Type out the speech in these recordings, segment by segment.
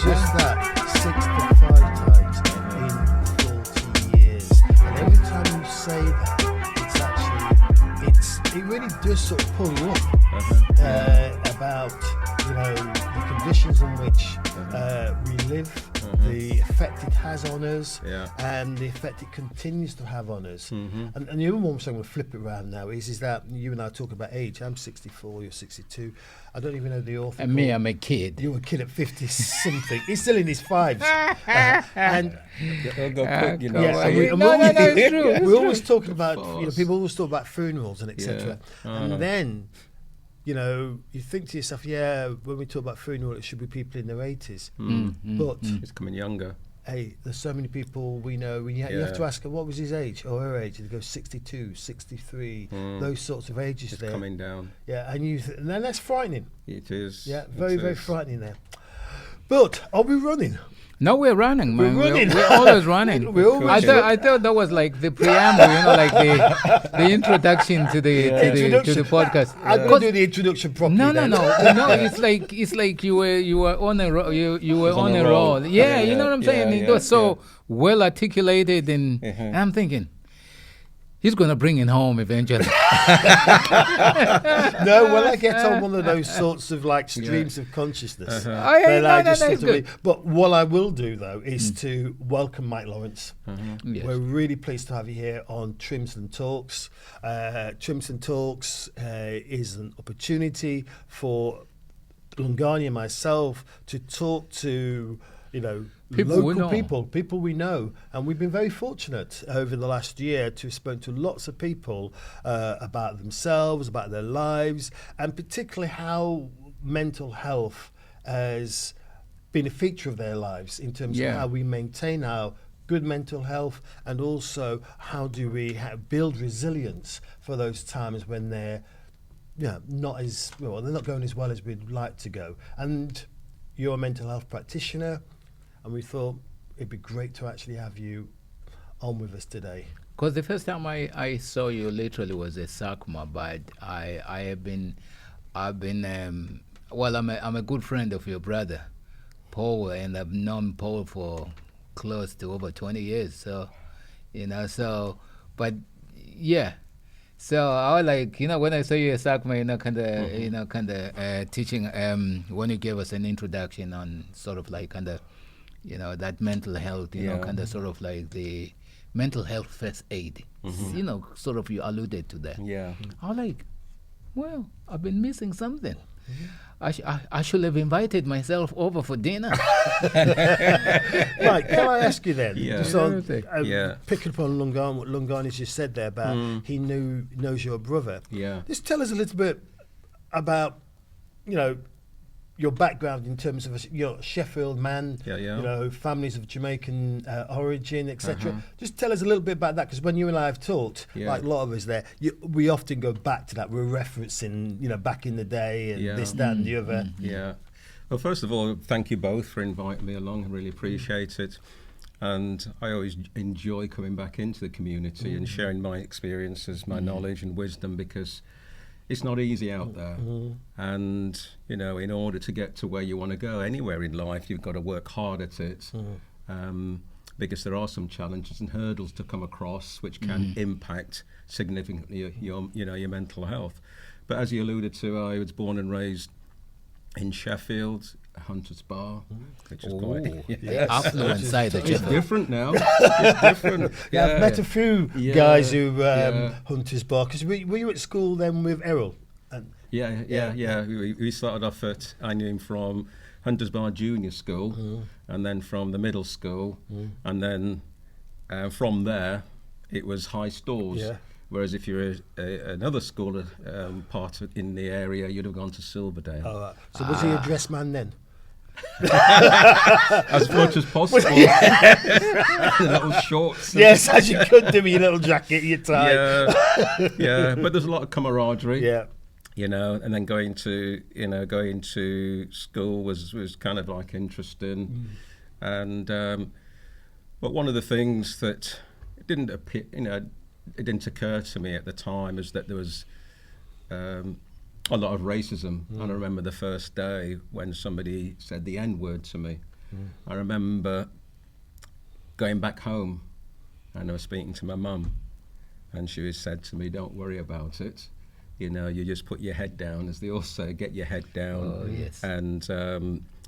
just that, 65 times in 40 years. And every time you say that, it really does sort of pull you up about, the conditions in which we live, the effect it has on us, and the effect it continues to have on us. And the other one I'm going to flip it around now is that you and I talk about age. I'm 64, you're 62. I don't even know the author. And me, I'm a kid. You were a kid at 50 something. He's still in his fives. And Don't go quick, you know. It's true. We're always talking about, people always talk about funerals and etc. And then, you think to yourself, when we talk about funeral, it should be people in their 80s. But it's coming younger. hey, there's so many people we know. You have to ask her, what was his age or her age? And they go 62, 63, those sorts of ages it's there. coming down. Yeah, and then that's frightening. It is. Yeah, very frightening there. But are we running? No, we're running, man. We're running. We're always running. I thought that was like the preamble, like the introduction to the podcast. I could do the introduction properly. No. It's like you were on a roll. Yeah, you know what I'm saying. It was so well articulated, and I'm thinking, he's going to bring it home eventually. No, when I get on one of those sorts of like streams of consciousness, but what I will do though is to welcome Mike Lawrence. Yes. We're really pleased to have you here on Trimston Talks. Trimston Talks is an opportunity for Lungani and myself to talk to people we know, and we've been very fortunate over the last year to have spoken to lots of people about themselves, about their lives, and particularly how mental health has been a feature of their lives in terms of how we maintain our good mental health, and also how do we build resilience for those times when they're not as well, they're not going as well as we'd like to go. And you're a mental health practitioner, and we thought it'd be great to actually have you on with us today. Because the first time I saw you literally was at SACMA, but I'm a good friend of your brother, Paul, and I've known Paul for close to over 20 years. So, So I was like, when I saw you at SACMA, kind of teaching, when you gave us an introduction on sort of like kind of, that mental health, kind of sort of like the mental health first aid, sort of you alluded to that. Yeah. I was like, well, I've been missing something. I should have invited myself over for dinner. Right, can I ask you then? Picking up on what Lungani just said there about he knows your brother. Yeah. Just tell us a little bit about, your background in terms of you're a Sheffield man, families of Jamaican origin, etc. Just tell us a little bit about that, because when you and I have talked, like a lot of us there, we often go back to that. We're referencing, back in the day and this, that, and the other. Yeah. Well, first of all, thank you both for inviting me along. I really appreciate it. And I always enjoy coming back into the community and sharing my experiences, my knowledge and wisdom, because it's not easy out there. And, in order to get to where you want to go anywhere in life, you've got to work hard at it, because there are some challenges and hurdles to come across which can impact significantly your mental health. But as you alluded to, I was born and raised in Sheffield, Hunter's Bar, which is quite affluent side of It's different now. It's different. I've met a few guys who Hunter's Bar, because were you at school then with Errol? We started off I knew him from Hunter's Bar Junior School, and then from the middle school, and then from there it was High Stores. Yeah. Whereas if you're another school in the area, you'd have gone to Silverdale. Oh, right. So was he a dress man then? As much as possible. Little shorts. Yes, as you could do with your little jacket, your tie. Yeah. But there's a lot of camaraderie. Yeah. And then going to school was kind of like interesting. And but one of the things that didn't appear, it didn't occur to me at the time is that there was a lot of racism. And I remember the first day when somebody said the N-word to me. I remember going back home, and I was speaking to my mum, and she said to me, "Don't worry about it. You know, you just put your head down, as they all say, get your head down,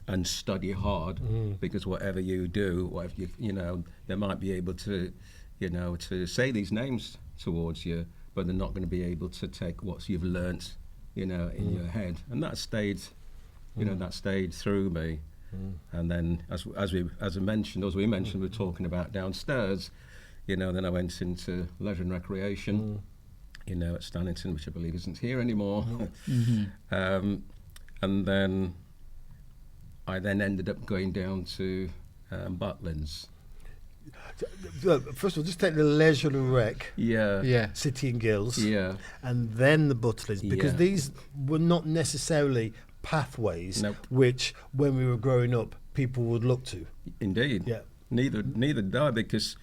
and study hard, because whatever you do, whatever you know, they might be able to, you know, to say these names towards you, but they're not going to be able to take what you've learnt, you know, in your head." And that stayed, you know, that stayed through me. And then, as we mentioned, we're talking about downstairs, you know, then I went into leisure and recreation, you know, at Stannington, which I believe isn't here anymore. And then I ended up going down to Butlins. First of all, just take the leisure and rec, Yeah. City and Guilds, Yeah. and then the Butlins, because Yeah. these were not necessarily pathways Nope. which, when we were growing up, people would look to. Indeed. Yeah. Neither did I, because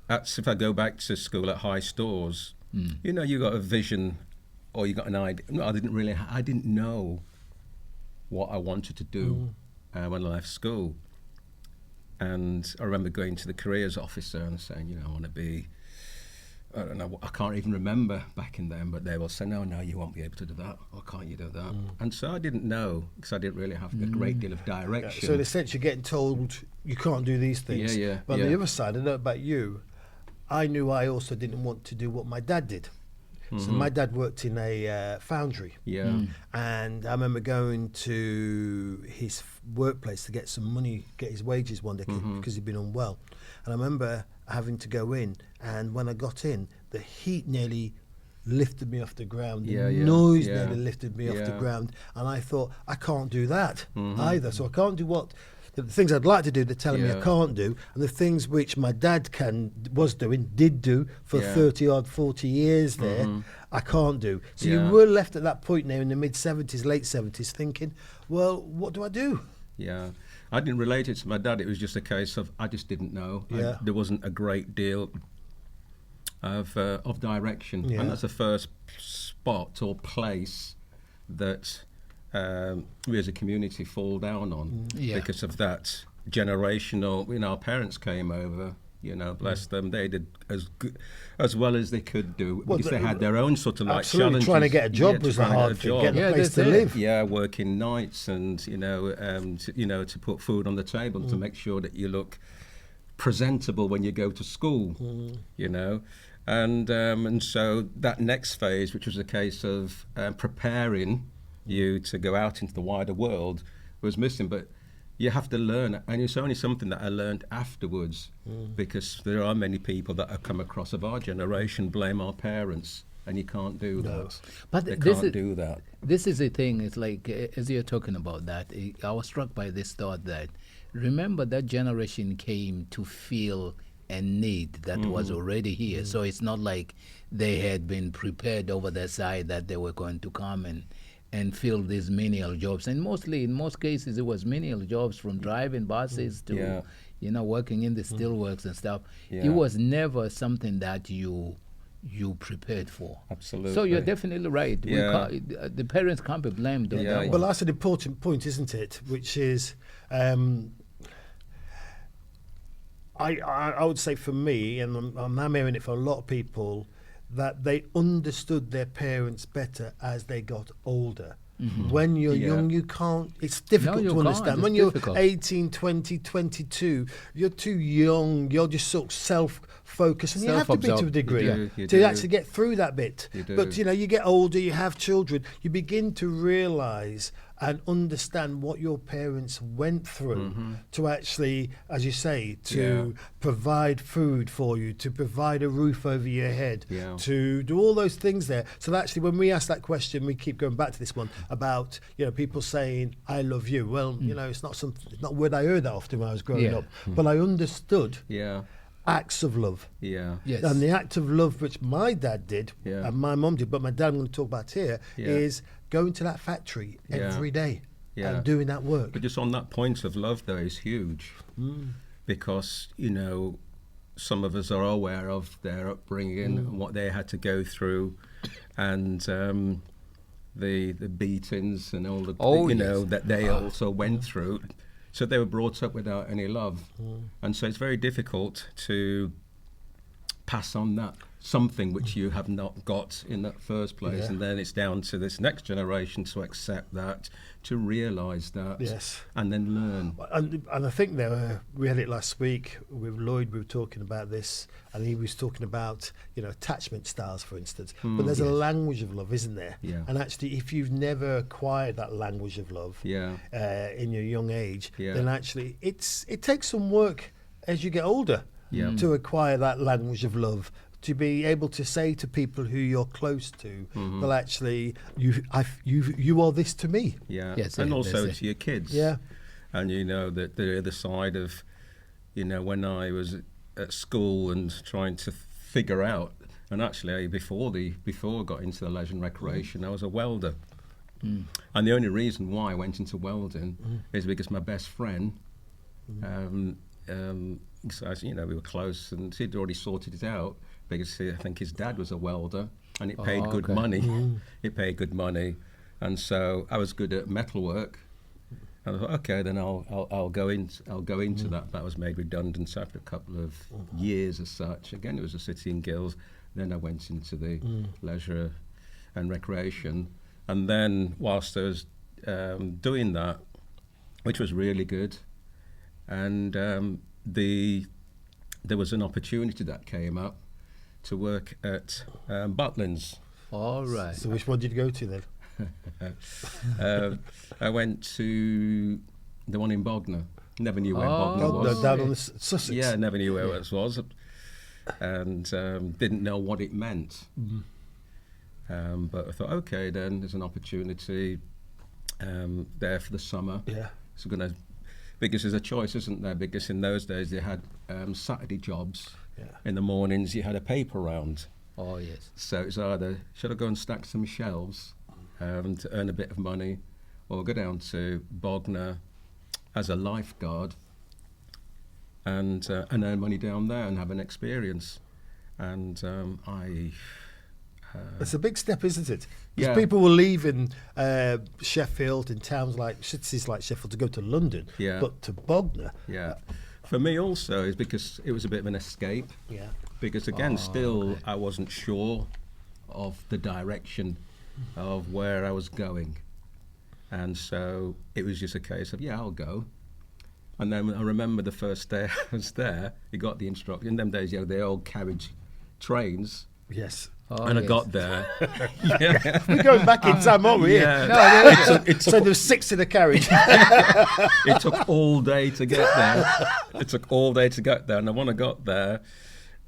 if I go back to school at High Stores, you know, you got a vision, or you got an idea. No, I didn't know what I wanted to do when I left school. And I remember going to the careers officer and saying, you know, I want to be, I don't know, I can't even remember back in then, but they will say, no, you won't be able to do that, or can't you do that? And so I didn't know, because I didn't really have a great deal of direction. So in a sense, you're getting told you can't do these things. Yeah. But on the other side, I don't know about you, I knew I also didn't want to do what my dad did. So my dad worked in a foundry. Yeah. And I remember going to his workplace to get some money, get his wages one day, because he'd been unwell. And I remember having to go in, and when I got in, the heat nearly lifted me off the ground. The noise nearly lifted me off the ground. And I thought, I can't do that either. So I can't do what the things I'd like to do, they're telling me I can't do, and the things which my dad did do for 30 odd 40 years there, I can't do. So you were left at that point now in the mid-70s, late 70s, thinking, well, what do I do? Yeah, I didn't relate it to my dad. It was just a case of I just didn't know. There wasn't a great deal of direction, and that's the first spot or place that we as a community fall down on, because of that generational. You know, our parents came over. You know, bless them. They did as well as they could do, because they had their own sort of like challenges. Trying to get a job was the hard thing. Getting a place to live. Yeah, working nights, and you know, to put food on the table, to make sure that you look presentable when you go to school. You know, and so that next phase, which was a case of preparing you to go out into the wider world, was missing. But you have to learn, and it's only something that I learned afterwards, because there are many people that have come across of our generation blame our parents, and you can't do that. But they can't do that. This is the thing. It's like, as you're talking about that, I was struck by this thought that, remember, that generation came to feel a need that was already here. So it's not like they had been prepared over their side that they were going to come and fill these menial jobs. And mostly, in most cases, it was menial jobs, from driving buses to, you know, working in the steelworks and stuff. It was never something that you prepared for. Absolutely. So you're definitely right. The parents can't be blamed on that one. Well, that's an important point, isn't it? Which is, I would say for me, and I'm hearing it for a lot of people, that they understood their parents better as they got older. When you're young, you can't, it's difficult to understand. It's when difficult. you're 18, 20, 22, you're too young, you're just sort of self-focused, and you have to be to a degree to actually get through that bit. But, you know, you get older, you have children, you begin to realise and understand what your parents went through to actually, as you say, to provide food for you, to provide a roof over your head, to do all those things there. So that actually, when we ask that question, we keep going back to this one about, you know, people saying, I love you. Well, you know, it's not a word I heard that often when I was growing up, but I understood acts of love. Yes. And the act of love which my dad did, and my mum did, but my dad I'm going to talk about here, is going to that factory every day and doing that work. But just on that point of love, though, is huge, because, you know, some of us are aware of their upbringing and what they had to go through, and the beatings and all the, you know, that they also went through. So they were brought up without any love. And so it's very difficult to pass on that something which you have not got in that first place. Yeah. And then it's down to this next generation to accept that, to realise that, Yes. and then learn. And I think we had it last week with Lloyd. We were talking about this, and he was talking about attachment styles, for instance. But there's a language of love, isn't there? Yeah. And actually, if you've never acquired that language of love Yeah. In your young age, Yeah. then actually it takes some work as you get older Yeah. to acquire that language of love. To be able to say to people who you're close to, well, actually, you are this to me. Yeah, Yes, and yeah, also that's it. to your kids. Yeah. And that the other side of, when I was at school and trying to figure out, and actually before I got into the leisure and recreation, I was a welder. And the only reason why I went into welding is because my best friend, so we were close, and he'd already sorted it out because I think his dad was a welder, and it paid good okay. money. It paid good money, and so I was good at metalwork. And I thought, okay, then I'll go into that. That was made redundant after a couple of years as such. Again, it was a city in Guilds. Then I went into the leisure and recreation, and then whilst I was doing that, which was really good, and there was an opportunity that came up to work at Butlins. All right. So which one did you go to then? I went to the one in Bognor. Never knew where Bognor Oh, was. no, down on the Sussex. Yeah, never knew where it was, and didn't know what it meant. But I thought, okay, then there's an opportunity there for the summer. Yeah. So because there's a choice, isn't there? Because in those days they had Saturday jobs. Yeah. In the mornings you had a paper round. Oh, yes. So it's either, should I go and stack some shelves to earn a bit of money, or go down to Bognor as a lifeguard and earn money down there and have an experience. And It's a big step, isn't it? Because Yeah. people will leave in Sheffield, in cities like Sheffield, to go to London. Yeah. But to Bognor. yeah. For me also is because it was a bit of an escape. Yeah. Because again, still I wasn't sure of the direction of where I was going, and so it was just a case of I'll go. And then I remember the first day I was there, you got the instruction. In them days, the old carriage trains, Yes. Oh, and I yes. got there. We're going back in time, aren't we? Yeah. No, So there was 6 in a carriage. It took all day to get there. And when I got there,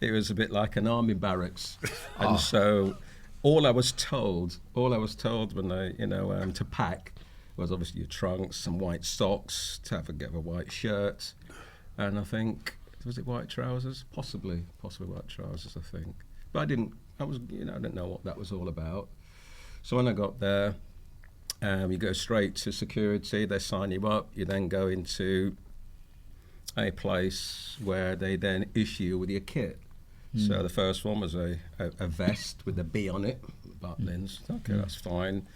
it was a bit like an army barracks. And so all I was told when I, to pack was obviously your trunks, some white socks, to have a white shirt, and I think, was it white trousers? Possibly white trousers, I think. But I didn't know what that was all about. So when I got there, you go straight to security, they sign you up, you then go into a place where they then issue you with your kit. So the first one was a vest with a B on it, Butlins. Okay, that's fine.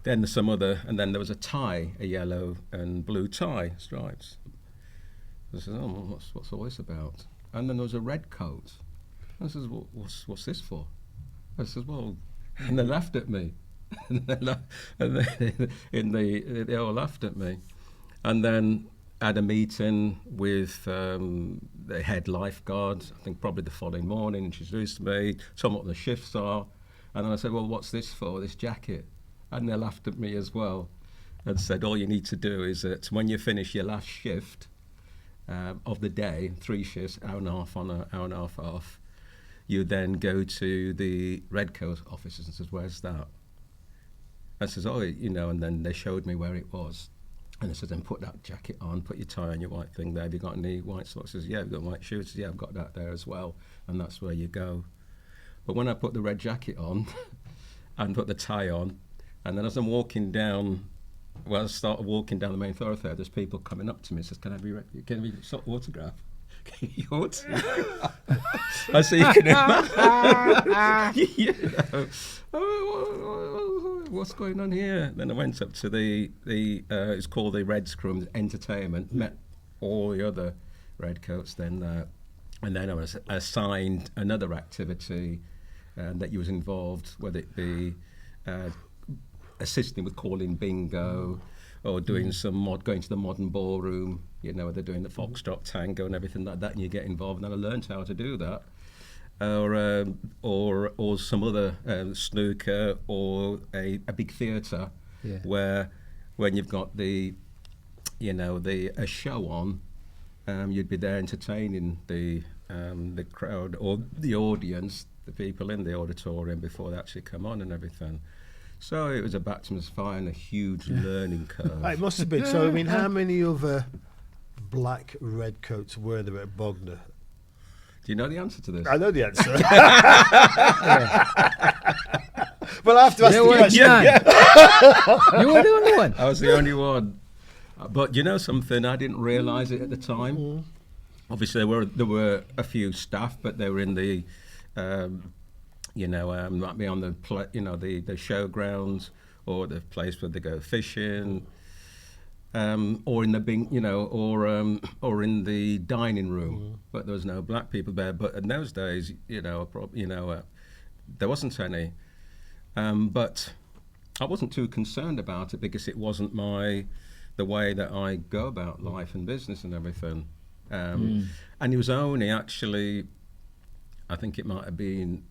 Then there's and then there was a tie, a yellow and blue tie, stripes. I said, well, what's all this about? And then there was a red coat. I says, well, what's this for? I says, well, and they laughed at me. They all laughed at me. And then I had a meeting with the head lifeguard, I think probably the following morning, introduced me, told me what the shifts are. And then I said, well, what's this for, this jacket? And they laughed at me as well and said, all you need to do is that when you finish your last shift of the day, 3 shifts, hour and a half on, hour and a half off, you then go to the Redcoat offices and says, where's that? I says, and then they showed me where it was. And I said, then put that jacket on, put your tie on, your white thing there. Have you got any white socks? I says, yeah, I've got white shoes. I says, yeah, I've got that there as well. And that's where you go. But when I put the red jacket on and put the tie on, and then as I'm walking down, I started walking down the main thoroughfare, there's people coming up to me and says, can I be autograph? Can you autograph? I say, you can what's going on here? Then I went up to the it's called the Red Scrums Entertainment, met all the other redcoats then there. And then I was assigned another activity that you was involved, whether it be assisting with calling bingo or doing going to the modern ballroom, you know, where they're doing the foxtrot tango and everything like that, and you get involved. And I learned how to do that. Or some other snooker or a big theatre where when you've got a show on, you'd be there entertaining the crowd or the audience, the people in the auditorium before they actually come on and everything. So it was a baptism of fire and a huge learning curve. It must have been. So I mean, how many other black redcoats were there at Bognor? Do you know the answer to this? I know the answer. Well, I have to ask the question. You were the only one. I was the only one. But you know something? I didn't realise it at the time. Obviously, there were a few staff, but they were in the, might be on the the showgrounds or the place where they go fishing. Or in the or in the dining room, but there was no black people there. But in those days, there wasn't any. But I wasn't too concerned about it because it wasn't the way that I go about life and business and everything. And it was only actually, I think it might have been,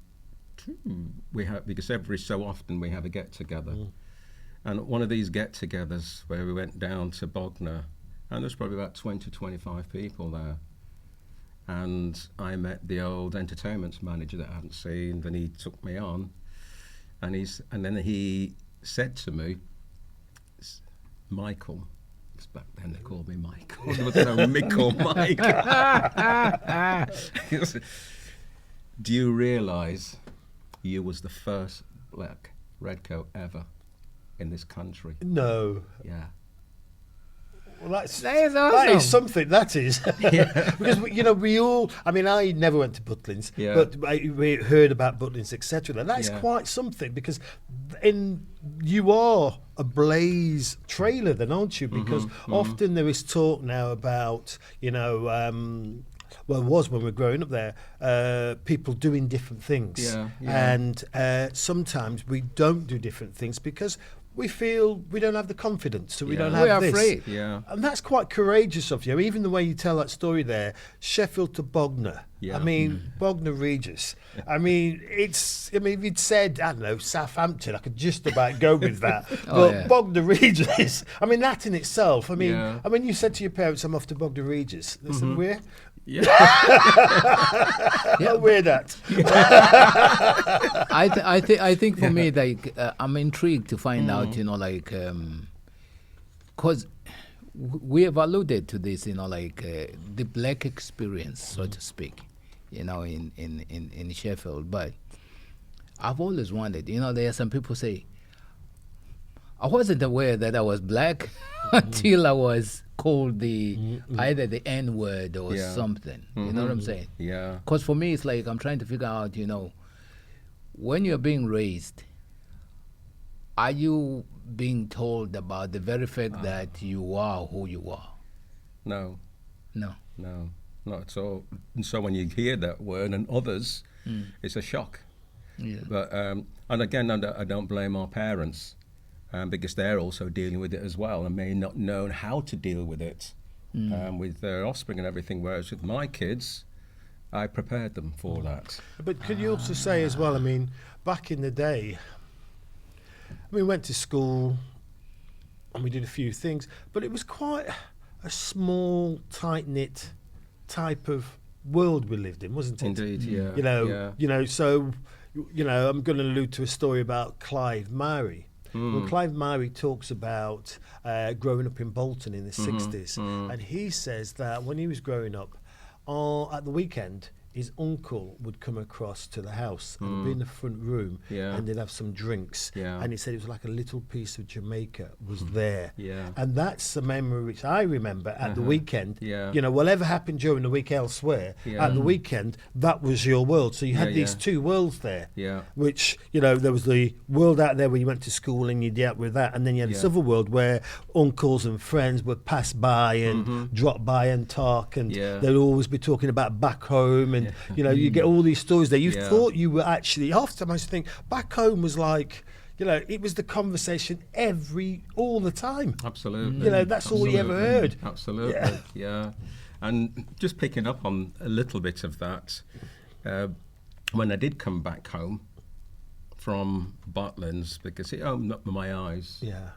because every so often we have a get together. And one of these get-togethers where we went down to Bognor, and there's probably about 20, 25 people there. And I met the old entertainment manager that I hadn't seen, then he took me on. And then he said to me, Michael, because back then they called me Michael. There was no Mick or Mike. Do you realise you was the first black redcoat ever in this country? No. Yeah. Well, that is awesome. That is something. That is because we all. I mean, I never went to Butlins, but we heard about Butlins, etc. That is quite something because you are a blaze trailer, then, aren't you? Because often there is talk now about well, it was when we were growing up there, people doing different things. And sometimes we don't do different things because we feel we don't have the confidence, so we don't have this. We are afraid. And that's quite courageous of you. Even the way you tell that story there, Sheffield to Bognor. I mean, Bognor Regis. I mean, if you'd said, I don't know, Southampton, I could just about go with that. But Bognor Regis, I mean, that in itself, I mean, you said to your parents, I'm off to Bognor Regis. They said, where? How weird that. I think for me, like, I'm intrigued to find out, because we have alluded to this, the black experience, so to speak, in Sheffield. But I've always wondered, there are some people say, I wasn't aware that I was black until I was called either the N-word or something. You know what I'm saying? Yeah. Because for me, it's like I'm trying to figure out, when you're being raised, are you being told about the very fact that you are who you are? No. No. No, not at all. And so when you hear that word and others, it's a shock. Yeah. But and again, I don't blame our parents. Because they're also dealing with it as well and may not know how to deal with it with their offspring and everything. Whereas with my kids, I prepared them for that. But could you also say as well, I mean, back in the day, we went to school and we did a few things, but it was quite a small, tight-knit type of world we lived in, wasn't it? Indeed, yeah. So, I'm going to allude to a story about Clive Murray. When Clive Murray talks about growing up in Bolton in the 60s, and he says that when he was growing up, at the weekend, his uncle would come across to the house and be in the front room, Yeah. and they'd have some drinks. Yeah. And he said it was like a little piece of Jamaica was there. Yeah. And that's the memory which I remember at the weekend. Yeah. You know, whatever happened during the week elsewhere, Yeah. at the weekend, that was your world. So you had Yeah, these yeah. two worlds there. Yeah. Which, you know, there was the world out there where you went to school and you dealt with that. And then you had this Yeah. other world where uncles and friends would pass by and drop by and talk. And Yeah. they'd always be talking about back home. And, you know, you get all these stories there. You Yeah. thought you were actually, half the time I used to think, back home was like, you know, it was the conversation all the time. Absolutely. You know, that's all you ever heard. Absolutely. Yeah. Yeah. And just picking up on a little bit of that, when I did come back home from Butlins, because it opened up my eyes Yeah.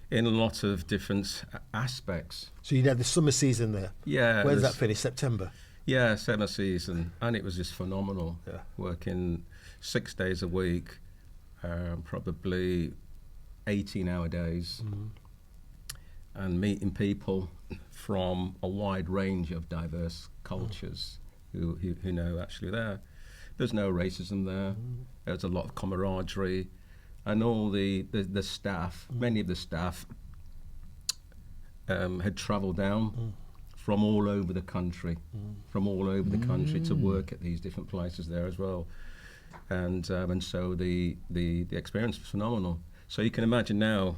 in a lot of different aspects. So you'd had the summer season there. Yeah. When's that there's- finish? September? Yeah, summer season, and it was just phenomenal. Yeah. Working 6 days a week, probably 18-hour days, and meeting people from a wide range of diverse cultures who know actually there. There's no racism there. There's a lot of camaraderie, and all the staff, many of the staff had travelled down from all over the country, to work at these different places there as well, and so the experience was phenomenal. So you can imagine now,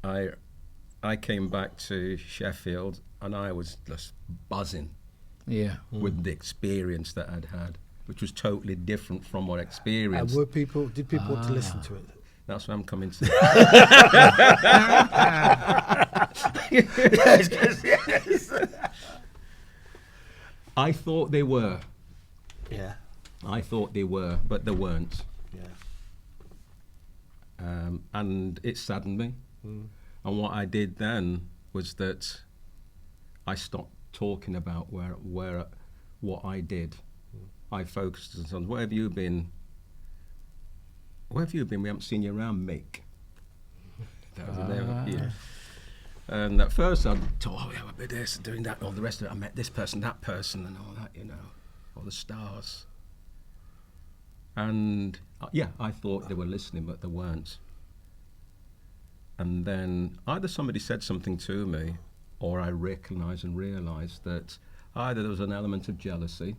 I came back to Sheffield and I was just buzzing Yeah. with the experience that I'd had, which was totally different from what I experienced. And did people want to listen to it? That's what I'm coming to. Yes. I thought they were. Yeah. I thought they were, but they weren't. Yeah. And it saddened me. And what I did then was that I stopped talking about what I did. I focused on where have you been? Where have you been? We haven't seen you around, Mick. That was yeah. And at first I thought, oh yeah, I'll be this and doing that, all the rest of it. I met this person, that person, and all that, you know, all the stars. And yeah, I thought they were listening, but they weren't. And then either somebody said something to me, or I recognised and realised that either there was an element of jealousy,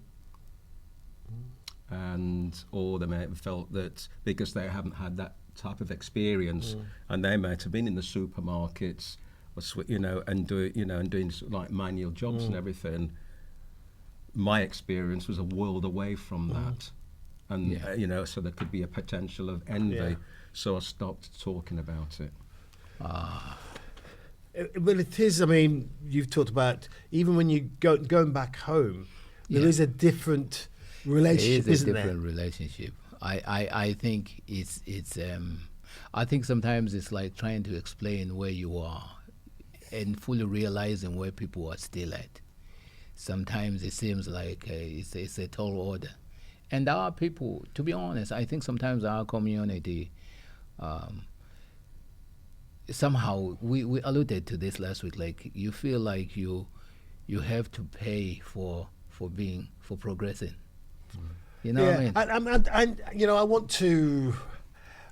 or they may have felt that because they haven't had that type of experience, and they might have been in the supermarkets, or and doing like manual jobs and everything. My experience was a world away from that, and so there could be a potential of envy. Yeah. So I stopped talking about it. Well, it is. I mean, you've talked about even when you going back home, there is a different relationship, It is a isn't different there? relationship. I think it's I think sometimes it's like trying to explain where you are and fully realizing where people are still at. Sometimes it seems like it's a tall order. And our people, to be honest, I think sometimes our community, somehow, we alluded to this last week, like you feel like you have to pay for progressing. You know what I mean? And I want to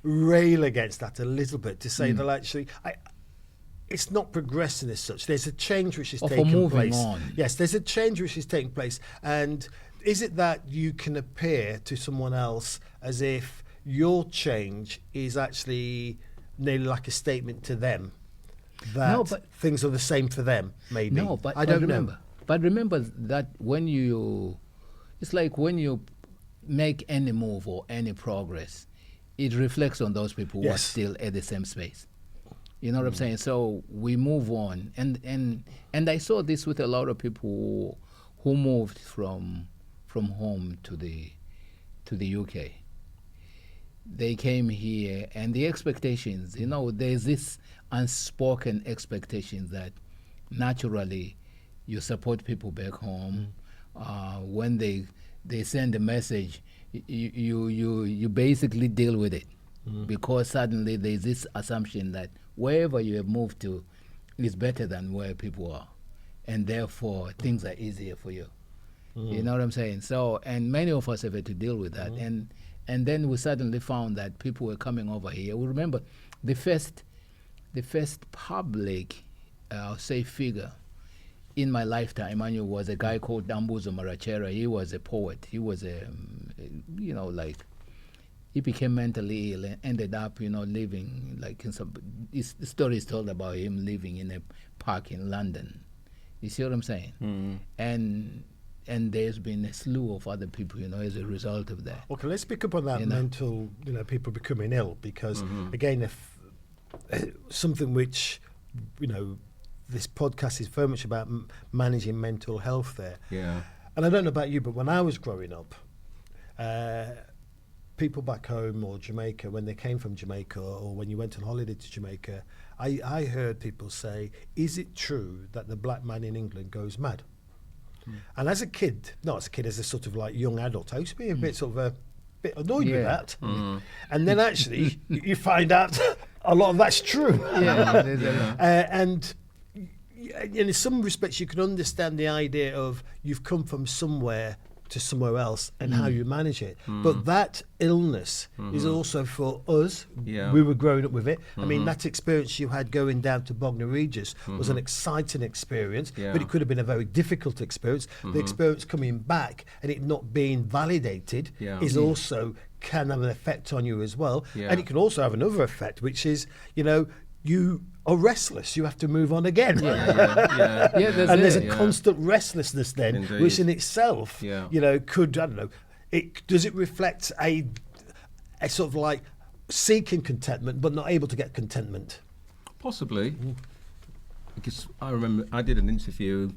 rail against that a little bit to say that actually, it's not progressing as such. There's a change which is Or for taking moving place. on. Yes, there's a change which is taking place. And is it that you can appear to someone else as if your change is actually nearly like a statement to them that No, but- things are the same for them? Maybe. No, but I don't remember, know. But remember that it's like when you make any move or any progress, it reflects on those people who are Yes. still at the same space. You know what I'm saying? So we move on, and I saw this with a lot of people who moved from home to the UK. They came here, and the expectations, there's this unspoken expectations that naturally you support people back home. When they send a message, you basically deal with it, because suddenly there's this assumption that wherever you have moved to is better than where people are, and therefore things are easier for you. You know what I'm saying? So, and many of us have had to deal with that. And then we suddenly found that people were coming over here. We remember the first public, I'll say, figure in my lifetime, Emmanuel, was a guy called Dambuzo Marachera. He was a poet. He was he became mentally ill and ended up, living like in some. His story is told about him living in a park in London. You see what I'm saying? And there's been a slew of other people, as a result of that. Okay, let's pick up on that mental, people becoming ill, because again, if something which, this podcast is very much about managing mental health there. Yeah. And I don't know about you, but when I was growing up, people back home or Jamaica, when they came from Jamaica or when you went on holiday to Jamaica, I heard people say, is it true that the black man in England goes mad? And as a kid, as a sort of like young adult, I used to be a bit annoyed with that. And then actually, you find out a lot of that's true. And in some respects, you can understand the idea of you've come from somewhere to somewhere else and how you manage it. But that illness is also for us. Yeah. We were growing up with it. I mean, that experience you had going down to Bognor Regis was an exciting experience, but it could have been a very difficult experience. The experience coming back and it not being validated is also can have an effect on you as well. And it can also have another effect, which is, you are restless. You have to move on again. There's a constant restlessness then, Indeed. which in itself, could, I don't know, does it reflect a sort of like seeking contentment but not able to get contentment? Possibly. Because I remember I did an interview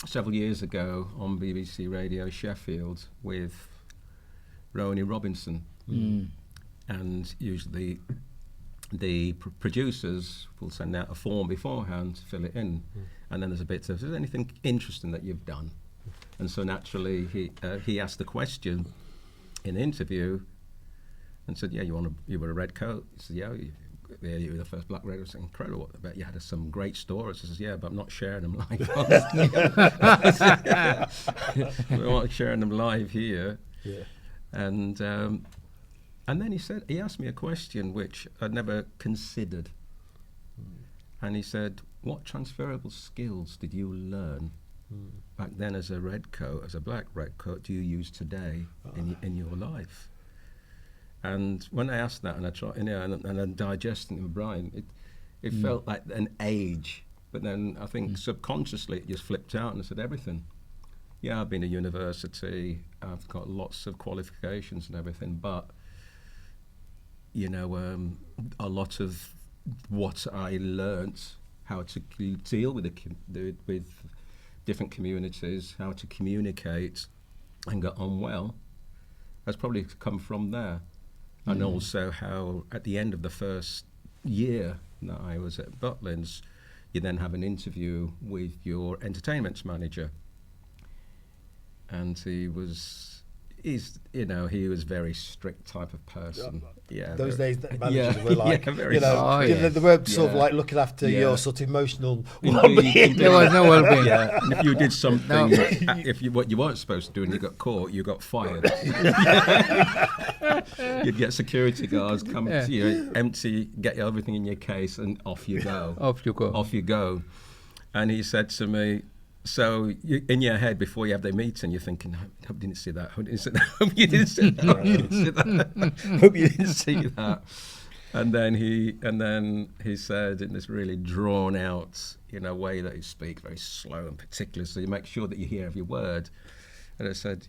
several years ago on BBC Radio Sheffield with Roni Robinson. And usually the producers will send out a form beforehand to fill it in, and then there's a bit of, is there anything interesting that you've done? And so naturally he asked the question in the interview and said, you wear a red coat? He said, you were the first black red. It was incredible. I bet you had some great stories. He says, but I'm not sharing them live. I'm not sharing them live here. And then he asked me a question which I'd never considered. And he said, what transferable skills did you learn back then as a red coat, as a black red coat, do you use today in your life? And when I asked that and I tried, and I'm digesting it with Brian, it felt like an age. But then I think subconsciously it just flipped out and I said everything. Yeah, I've been to university, I've got lots of qualifications and everything, but a lot of what I learnt, how to deal with with different communities, how to communicate and get on well, has probably come from there. And also how at the end of the first year that I was at Butlins, you then have an interview with your entertainment manager. And he was very strict type of person. Those days, managers were like, very they weren't sort of like looking after your sort of emotional well-being. There was no well-being. And if you did something, what you weren't supposed to do and you got caught, you got fired. You'd get security guards come to you, empty, get everything in your case, and off you go. Off you go. And he said to me, so in your head before you have the meeting, you're thinking, hope you didn't see that. Hope you didn't see that. Hope you didn't see that. Hope you didn't see that. Hope you didn't see that. And then he said in this really drawn out, way that he speaks, very slow and particular, so you make sure that you hear every word. And I said,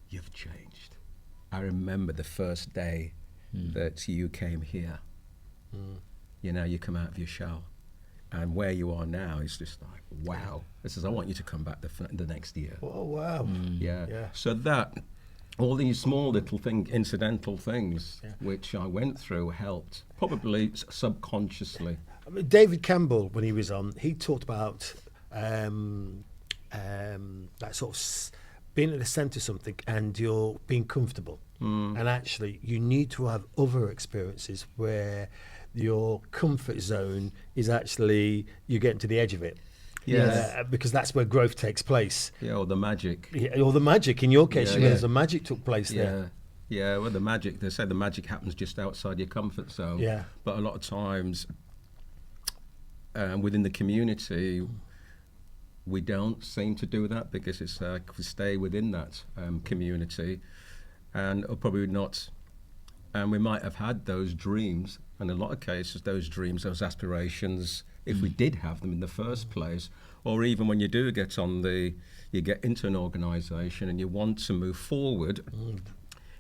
you've changed. I remember the first day that you came here. You come out of your shell. And where you are now is just like, wow. He says, I want you to come back the next year. Oh, wow. Yeah. So that, all these small little incidental things, which I went through, helped, probably subconsciously. I mean, David Campbell, when he was on, he talked about that sort of being at the centre of something and you're being comfortable. And actually, you need to have other experiences where your comfort zone is actually, you're getting to the edge of it. Yes. because that's where growth takes place. Yeah, or the magic. Yeah, or the magic. In your case, Yeah, you yeah. there's a magic took place Yeah. there. Yeah, well, the magic, they say the magic happens just outside your comfort zone. Yeah. But a lot of times within the community, we don't seem to do that because it's we stay within that community and or probably not. And we might have had those dreams, and in a lot of cases, those dreams, those aspirations, if we did have them in the first place, or even when you do get you get into an organisation and you want to move forward,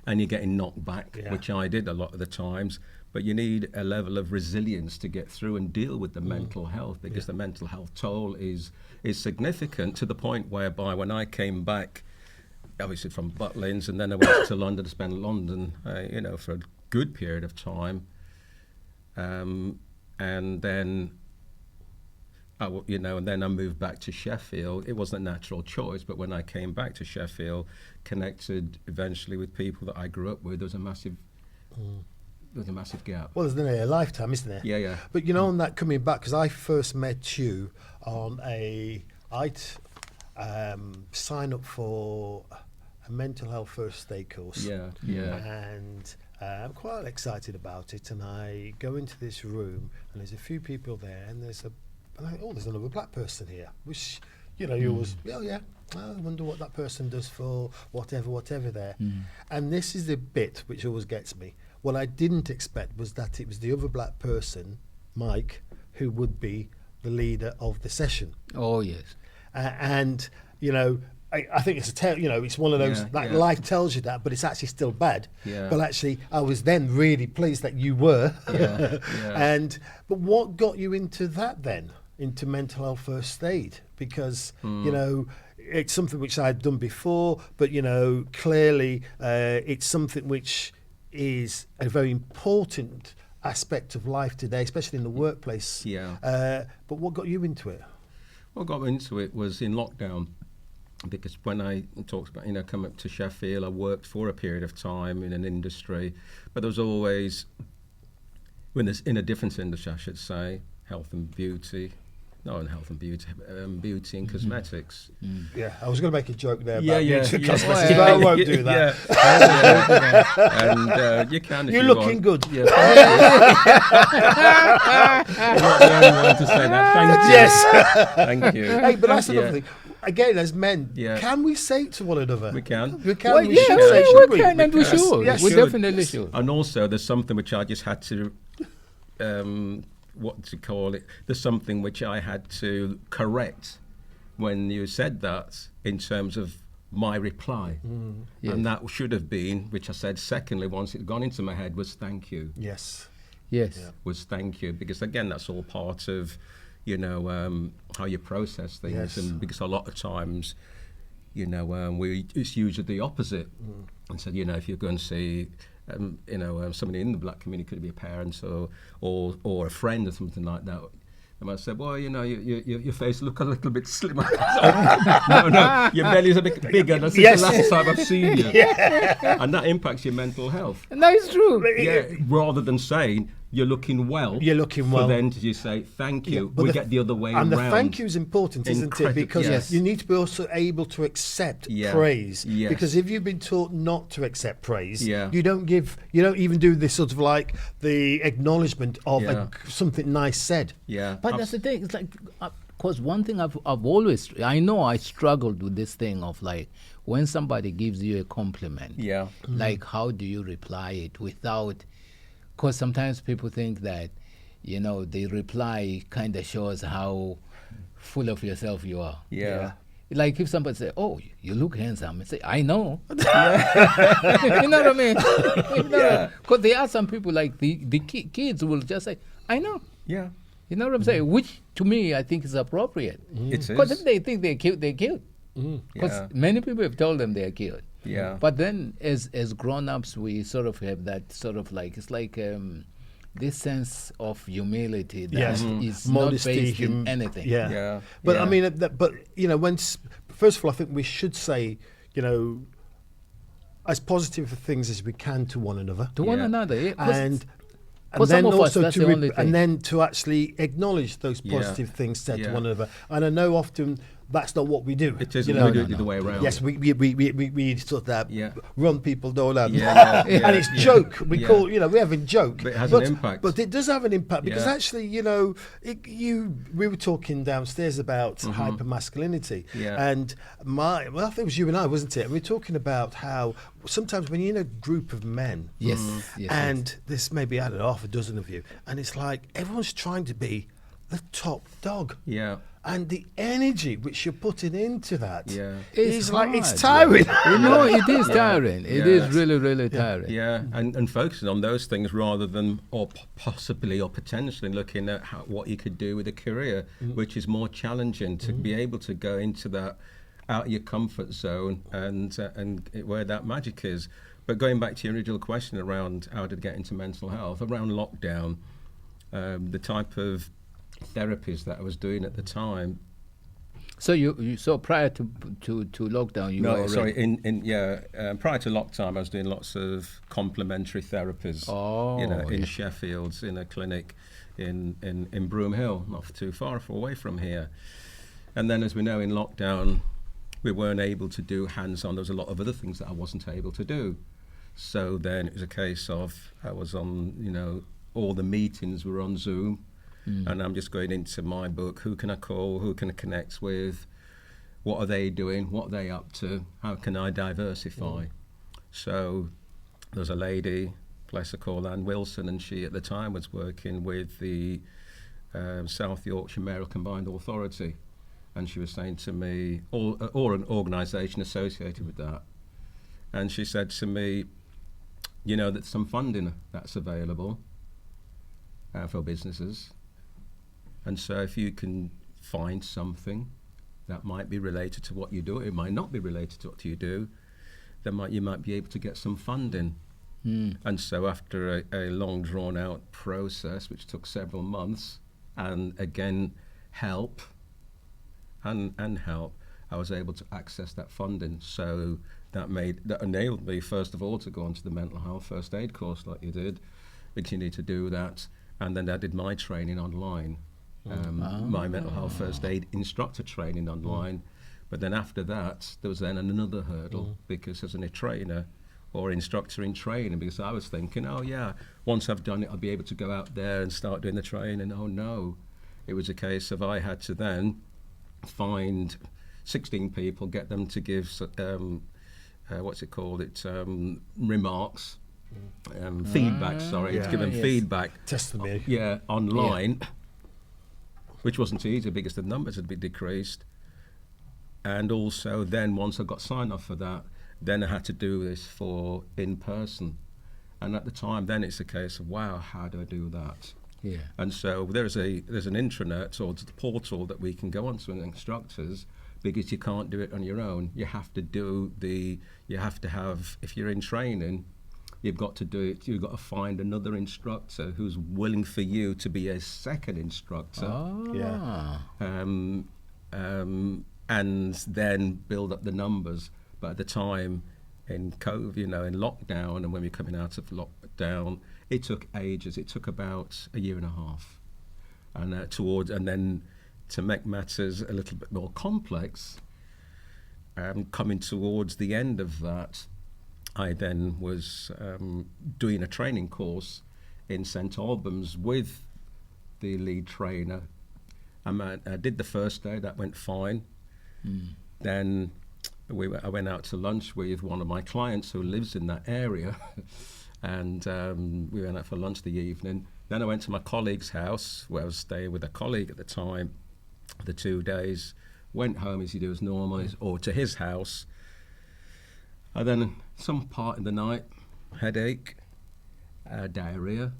and you're getting knocked back, Yeah. which I did a lot of the times. But you need a level of resilience to get through and deal with the mental health, because the mental health toll is significant, to the point whereby when I came back, obviously from Butlins, and then I went to London to spend London, for a good period of time, and then. And then I moved back to Sheffield. It wasn't a natural choice, but when I came back to Sheffield, connected eventually with people that I grew up with, there was a massive gap. Well, there's been a lifetime, isn't there? Yeah, yeah. But on that coming back, because I first met you on I'd sign up for a mental health first aid course. Yeah, yeah. And I'm quite excited about it. And I go into this room, and there's a few people there, and there's another black person here, which, you always, I wonder what that person does for whatever there. And this is the bit which always gets me. What I didn't expect was that it was the other black person, Mike, who would be the leader of the session. Oh, yes. And, I think it's it's one of those, life tells you that, but it's actually still bad. Yeah. But actually, I was then really pleased that you were. Yeah, yeah. But what got you into that then? Into mental health first aid? Because, it's something which I'd done before, but, clearly it's something which is a very important aspect of life today, especially in the workplace. Yeah. But what got you into it? What got me into it was in lockdown, because when I talked about, coming up to Sheffield, I worked for a period of time in an industry, but there was always, in a different industry, I should say, health and beauty. No, in health and beauty, beauty and cosmetics. Yeah, I was going to make a joke there about Yeah, beauty and yeah. cosmetics, but I won't do that. Yeah. And you can if You're you looking want. good. Yeah, I'm not the only one to say that. Thank you. Yes. Thank you. Hey, but that's another Yeah. thing. Again, as men, Yeah. can we say it to one another? We can. We can. Well, we yeah, should say, we shouldn't can and we Yes, should. yes. We should. definitely should. And also, there's something which I just had to, what to call it? There's something which I had to correct when you said that, in terms of my reply. Yes. And that should have been, which I said secondly, once it gone into my head, was thank you. Yes. Yes. Yeah. Was thank you, because again, that's all part of, how you process things. Yes. And because a lot of times, it's usually the opposite. And so, if you're going to see, somebody in the black community, could be a parent or a friend or something like that. They might say, well, your face look a little bit slimmer. no, your belly's a bit bigger. That's Yes. the last time I've seen you. And that impacts your mental health. No, it's true. Yeah, rather than saying, you're looking well. You're looking well. For then to just say, thank you. But We get the other way and around. the thank you is important, isn't it? Incredible, Because yes. you need to be also able to accept Yeah, praise. yes. Because if you've been taught not to accept praise, Yeah. you don't even do this sort of like the acknowledgement of Yeah. something nice said. Yeah. But that's the thing. It's like, because one thing I've always, I know I struggled with this thing of like, when somebody gives you a compliment, Yeah. like how do you reply it without, because sometimes people think that, the reply kind of shows how full of yourself you are. Yeah. Like if somebody say, "Oh, you look handsome," I say, "I know." You know what I mean? Because there are some people like the kids will just say, "I know." Yeah. You know what I'm saying? Which to me I think is appropriate. It Because is. if they think they're cute, they're cute. Because Yeah. many people have told them they're cute. Yeah. But then as grown-ups, we sort of have that sort of like, it's like this sense of humility that Yes. is Modesty, not based in anything. Yeah. Yeah. But I Yeah. mean, first of all, I think we should say, as positive things as we can to one another. To one Yeah. another. Yeah, 'cause And For some of us, that's the only thing. and then to actually acknowledge those Yeah. positive things said to Yeah. one another. And I know often that's not what we do. It isn't. You know? We do it the other way around. Yes, we sort of Yeah. run people down, Yeah, and it's joke. We yeah. call we have a joke, But it has an impact. But it does have an impact because Yeah. actually, we were talking downstairs about hypermasculinity, Yeah. and I think it was you and I, wasn't it? And we were talking about how sometimes when you're in a group of men, Yes. Yes. and there's maybe I don't know half a dozen of you, and it's like everyone's trying to be the top dog. Yeah. And the energy which you're putting into that Yeah. is like it's hard, tiring. it is tiring. It is really, really tiring. Yeah, and focusing on those things rather than, or possibly or potentially looking at what you could do with a career, which is more challenging to be able to go into that out of your comfort zone and where that magic is. But going back to your original question around how to get into mental health, around lockdown, the type of therapies that I was doing at the time. So you prior to lockdown, you were No, already... sorry. Prior to lockdown, I was doing lots of complementary therapies. Oh, in yeah. Sheffield, in a clinic in Broom Hill, not too far away from here. And then, as we know, in lockdown, we weren't able to do hands-on. There was a lot of other things that I wasn't able to do. So then it was a case of I was on, all the meetings were on Zoom. And I'm just going into my book, who can I call, who can I connect with, what are they doing, what are they up to, how can I diversify? So there's a lady, bless her, called Anne Wilson, and she at the time was working with the South Yorkshire Mayoral Combined Authority, and she was saying to me, or an organisation associated with that, and she said to me, that some funding that's available for businesses. And so if you can find something that might be related to what you do, it might not be related to what you do, then you might be able to get some funding. And so after a long drawn out process, which took several months, and again, help, I was able to access that funding. So that enabled me, first of all, to go onto the mental health first aid course like you did, because you need to do that. And then I did my training online. My mental health first aid instructor training online. But then after that, there was then another hurdle, because as a trainer or instructor in training, because I was thinking, once I've done it, I'll be able to go out there and start doing the training. Oh no, it was a case of I had to then find 16 people, get them to give, remarks, feedback, to give them feedback. Testimony. Online. Which wasn't easy because the numbers had been decreased. And also then once I got signed off for that, then I had to do this for in person. And at the time then it's a case of, wow, how do I do that? Yeah. And so there's an intranet or the portal that we can go onto as instructors, because you can't do it on your own. You have to have, if you're in training, you've got to do it. You've got to find another instructor who's willing for you to be a second instructor. And then build up the numbers. But at the time in COVID, in lockdown, and when we're coming out of lockdown, it took ages. It took about a year and a half. And then to make matters a little bit more complex, coming towards the end of that, I then was doing a training course in St Albans with the lead trainer. I did the first day, that went fine. Then I went out to lunch with one of my clients who lives in that area, and we went out for lunch the evening. Then I went to my colleague's house, where I was staying with a colleague at the time, the 2 days, went home as you do as normal, or to his house. And then some part in the night, headache, diarrhea,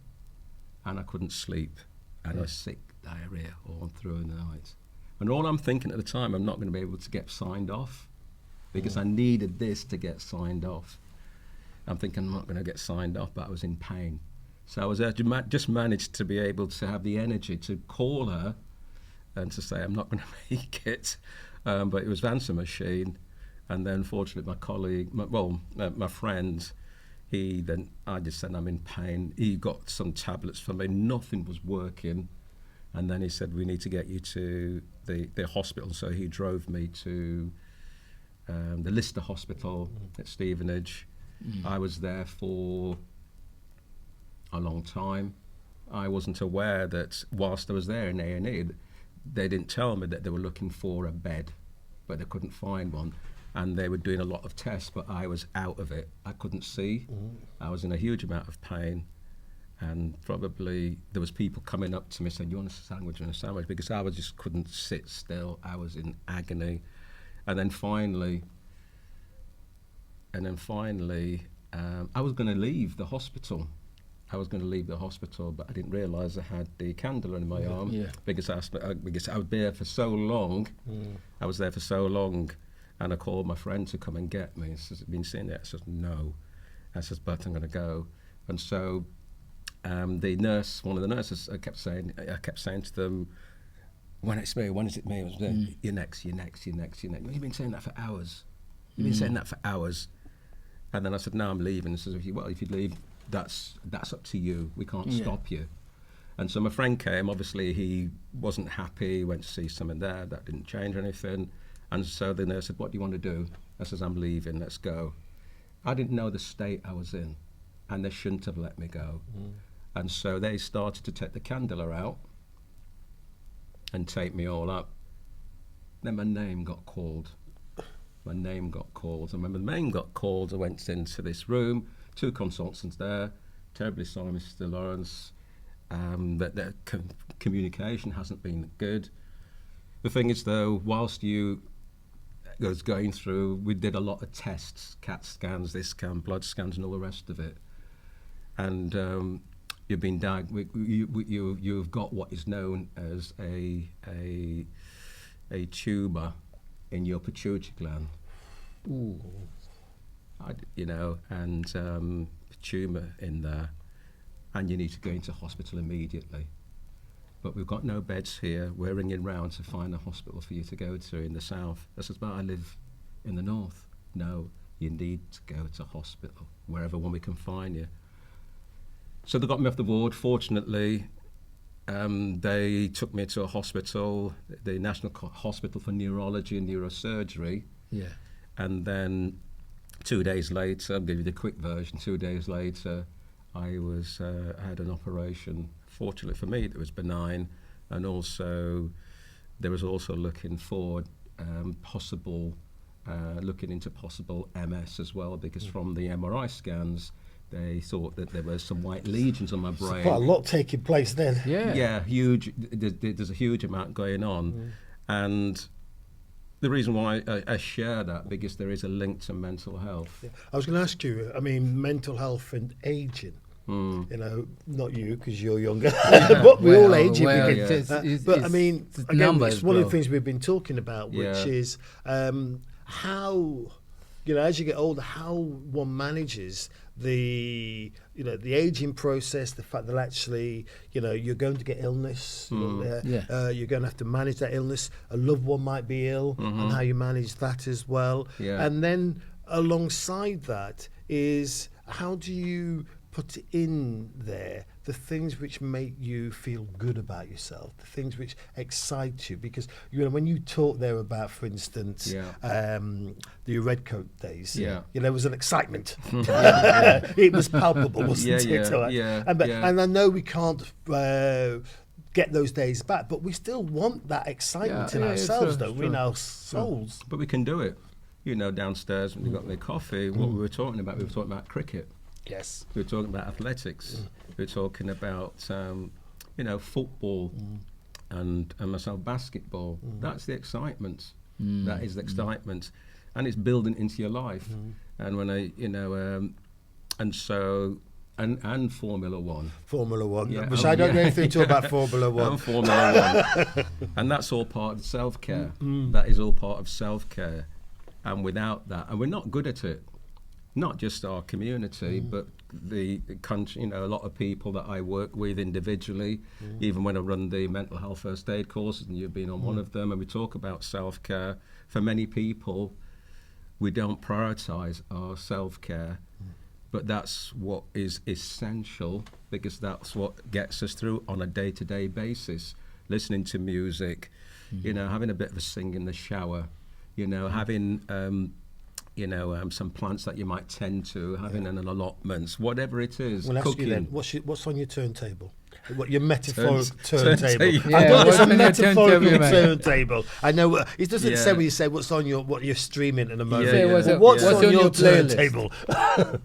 and I couldn't sleep. And I was sick, diarrhea all through the night. And all I'm thinking at the time, I'm not going to be able to get signed off, because I needed this to get signed off. I'm thinking I'm not going to get signed off, but I was in pain. So I was just managed to be able to have the energy to call her and to say, I'm not going to make it. But it was answer machine. And then, fortunately, my colleague, my friend, I just said, I'm in pain. He got some tablets for me. Nothing was working. And then he said, we need to get you to the hospital. So he drove me to the Lister Hospital at Stevenage. I was there for a long time. I wasn't aware that whilst I was there in A&E, they didn't tell me that they were looking for a bed, but they couldn't find one. And they were doing a lot of tests, but I was out of it. I couldn't see. I was in a huge amount of pain. And probably there was people coming up to me saying, you want a sandwich? You want a sandwich? Because I just couldn't sit still. I was in agony. And then finally, I was going to leave the hospital. But I didn't realise I had the candle in my arm because I was there for so long. I was there for so long, and I called my friend to come and get me. He says, "Have you been sitting there?" I said, "No." I says, "But I'm going to go." And so one of the nurses, I kept saying to them, "When it's me, when is it me?" It was me. You're next. You've been saying that for hours. And then I said, "No, I'm leaving." He says, "If you leave, that's up to you. We can't stop you." And so my friend came. Obviously, he wasn't happy. He went to see someone there. That didn't change anything. And so the nurse said, "What do you want to do?" I says, "I'm leaving. Let's go." I didn't know the state I was in, and they shouldn't have let me go. And so they started to take the candela out and take me all up. Then my name got called. And when the name got called, I went into this room, 2 consultants there, terribly sorry, Mr. Lawrence, that their communication hasn't been good. The thing is, though, whilst you was going through, we did a lot of tests, CAT scans, this scan, blood scans, and all the rest of it. And you've been you've got what is known as a tumour in your pituitary gland. Ooh. Tumour in there, and you need to go into hospital immediately. But we've got no beds here. We're ringing round to find a hospital for you to go to in the south. I says, "But I live in the north." "No, you need to go to hospital, wherever one we can find you." So they got me off the ward. Fortunately, they took me to a hospital, the National Hospital for Neurology and Neurosurgery. Yeah. And then 2 days later, I'll give you the quick version, 2 days later, I had an operation. Fortunately for me, it was benign, and also there was also looking for looking into possible MS as well, because from the MRI scans, they thought that there were some white lesions on my brain. Quite a lot taking place then. Yeah, huge. There's a huge amount going on, and the reason why I share that, because there is a link to mental health. Yeah. I was going to ask you, I mean, mental health and ageing. You know, not you because you're younger, but we all age. But I mean, again, it's one of the things we've been talking about, which is how, as you get older, how one manages the aging process, the fact that actually, you're going to get illness, you're going to have to manage that illness, a loved one might be ill, and how you manage that as well. And then alongside that is, how do you put in there the things which make you feel good about yourself, the things which excite you? Because when you talk there about, for instance, the Red Coat days, there was an excitement. It was palpable, wasn't it? And I know we can't get those days back, but we still want that excitement in ourselves, don't we, in our souls? But we can do it. Downstairs when we got their coffee, what we were talking about cricket. Yes. We were talking about athletics. We were talking about, football and myself, basketball. That's the excitement. That is the excitement. And it's building into your life. And when and Formula One. Formula One. Yeah. Which I don't know anything to about Formula One. And Formula One. And that's all part of self-care. That is all part of self-care. And without that, and we're not good at it. Not just our community, but the country. A lot of people that I work with individually, even when I run the mental health first aid courses, and you've been on one of them, and we talk about self-care. For many people, we don't prioritise our self-care, but that's what is essential, because that's what gets us through on a day-to-day basis. Listening to music, you know, having a bit of a sing in the shower, you know, having some plants that you might tend to, having an allotments, whatever it is. We'll ask cooking. you then, what's on your turntable? What your metaphorical turntable? turntable. I thought it's what's a on your metaphorical turntable, man? turntable. I know it doesn't Yeah. say when you say what's on your what you're streaming in a moment. Yeah, what's But on- what's what's on on your your playlist? turntable?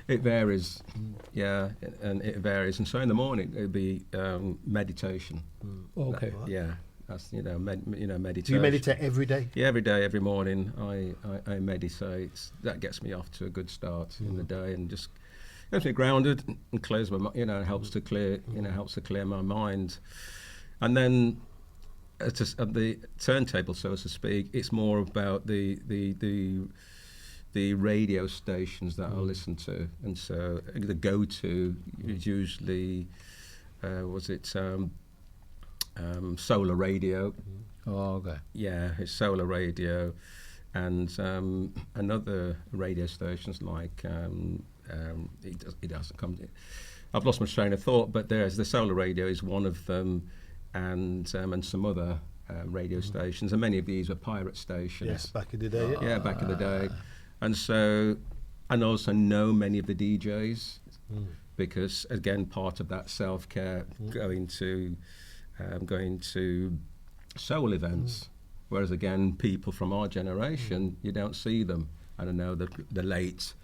It varies, yeah, and it varies. And so in the morning it'd be meditation. Okay. Yeah, that's meditation. Do you meditate every day? Yeah, every day, every morning I meditate. That gets me off to a good start in the day, and just gets me grounded and clears my helps to clear my mind. And then at the turntable, so to speak, it's more about the radio stations that I listen to, and so the go-to is usually solar radio. Oh, okay. Yeah, it's solar radio, and another radio stations like it doesn't come. I've lost my train of thought, but there's the solar radio is one of them, and some other radio stations, and many of these were pirate stations. Yes, back in the day. Yeah, back in the day, and so and also know many of the DJs because again part of that self-care going to soul events, whereas again people from our generation you don't see them. I don't know the late.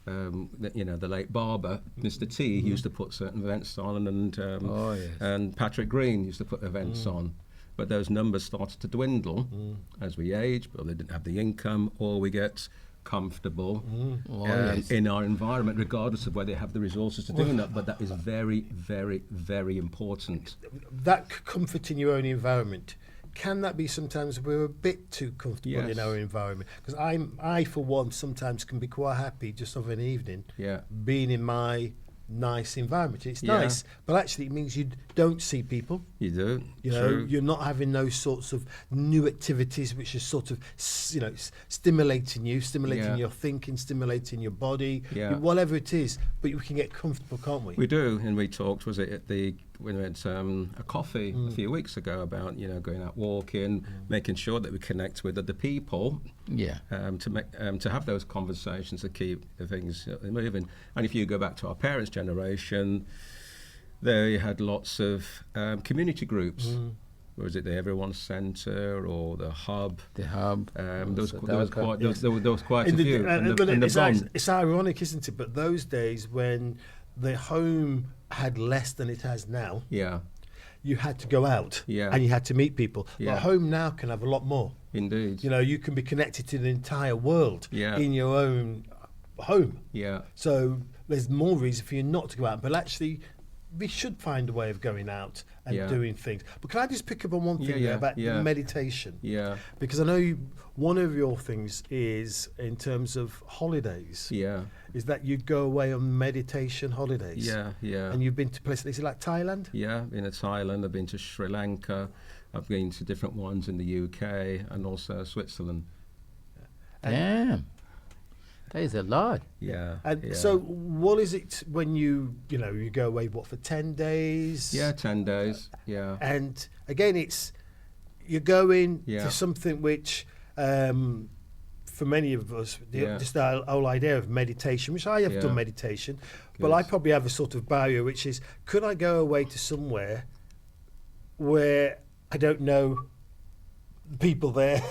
The late barber, Mr. T, used to put certain events on, and Patrick Green used to put events on. But those numbers started to dwindle as we age, but they didn't have the income, or we get comfortable in our environment, regardless of whether they have the resources to do that. But that is very, very, very important. That comfort in your own environment, can that be sometimes we're a bit too comfortable Yes. in our environment? Because I for one sometimes can be quite happy just of an evening being in my nice environment. It's Yeah. nice, but actually it means you don't see people. You do. You know, True. you're not having those sorts of new activities which are sort of, stimulating Yeah. your thinking, stimulating your body, Yeah. whatever it is. But we can get comfortable, can't we? We do, and we talked. Was it at when we had a coffee a few weeks ago about going out walking, making sure that we connect with other people. Yeah. To have those conversations to keep the things moving. And if you go back to our parents' generation, they had lots of community groups. Was it the Everyone Centre or the Hub? The hub. There was quite a In the- few. but And the it's, bond. it's ironic, isn't it? But those days when the home had less than it has now, Yeah, you had to go out Yeah. and you had to meet people. Yeah. But home now can have a lot more. indeed. You can be connected to the entire world Yeah. in your own home. Yeah, So there's more reason for you not to go out. But actually, we should find a way of going out and Yeah. doing things. But can I just pick up on one thing Yeah, there about yeah. meditation? yeah, Because I know one of your things is in terms of holidays. yeah, Is that you go away on meditation holidays? yeah, yeah. And you've been to places, is it like Thailand? Yeah, I've been to Thailand, I've been to Sri Lanka, I've been to different ones in the UK and also Switzerland. Damn. That is a lot. Yeah. And yeah. so what is it when you go away, for 10 days? Yeah, 10 days. Yeah. And again, you're going Yeah. to something which, for many of us, Yeah. just our whole idea of meditation, which I have Yeah. done meditation, but Good. I probably have a sort of barrier, which is, could I go away to somewhere where I don't know people there,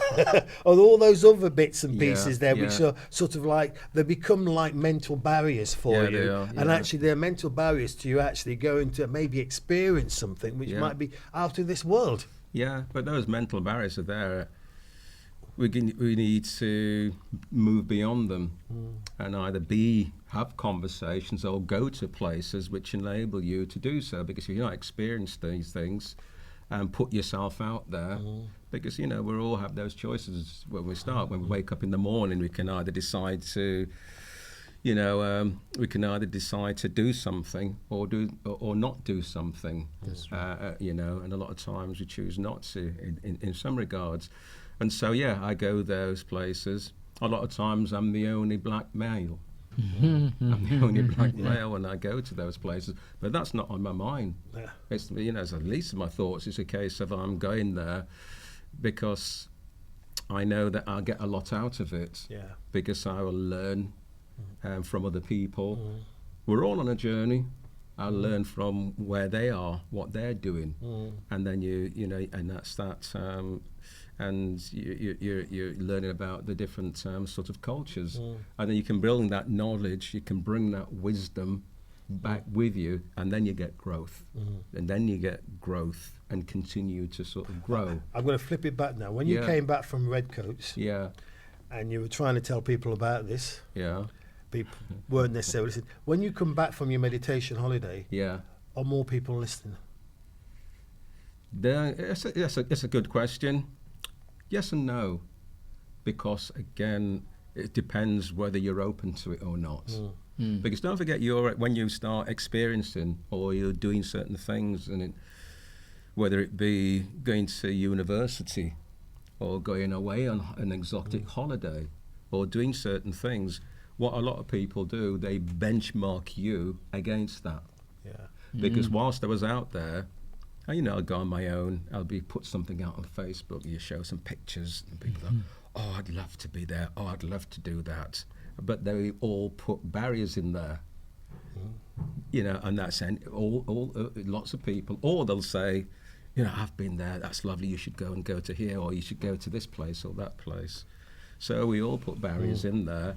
or all those other bits and Yeah, pieces there, which yeah. are sort of like, they become like mental barriers for Yeah, you. they are, And yeah. actually they're mental barriers to you actually going to maybe experience something which Yeah. might be out of this world. Yeah, but those mental barriers are there. We need to move beyond them and either have conversations or go to places which enable you to do so. Because if you're not experienced these things and put yourself out there, because we all have those choices when we start. When we wake up in the morning, we can either decide to, do something or not do something. And a lot of times we choose not to in some regards. And so, I go those places. A lot of times I'm the only black male I'm the only black male when I go to those places. But that's not on my mind. Yeah. It's, you know, it's the least of my thoughts. It's a case of I'm going there because I know that I'll get a lot out of it. Yeah. Because I will learn from other people. We're all on a journey. I'll learn from where they are, what they're doing, and then you know, and that's that. And you're learning about the different sort of cultures, and then you can bring that knowledge, you can bring that wisdom back with you, and then you get growth, and then you get growth and continue to sort of grow. I'm going to flip it back now. When you came back from Redcoats, and you were trying to tell people about this, people weren't necessarily listening. When you come back from your meditation holiday, are more people listening? It's a good question. Yes and no, because again, it depends whether you're open to it or not. Because don't forget, when you start experiencing or you're doing certain things, and whether it be going to university or going away on an exotic holiday or doing certain things, what a lot of people do, they benchmark you against that. Because whilst I was out there, you know, I'll go on my own, put something out on Facebook, you show some pictures, and people go, oh, I'd love to be there, oh, I'd love to do that. But they all put barriers in there. You know, and that's lots of people, or they'll say, you know, I've been there, that's lovely, you should go to here, or you should go to this place or that place. So we all put barriers in there.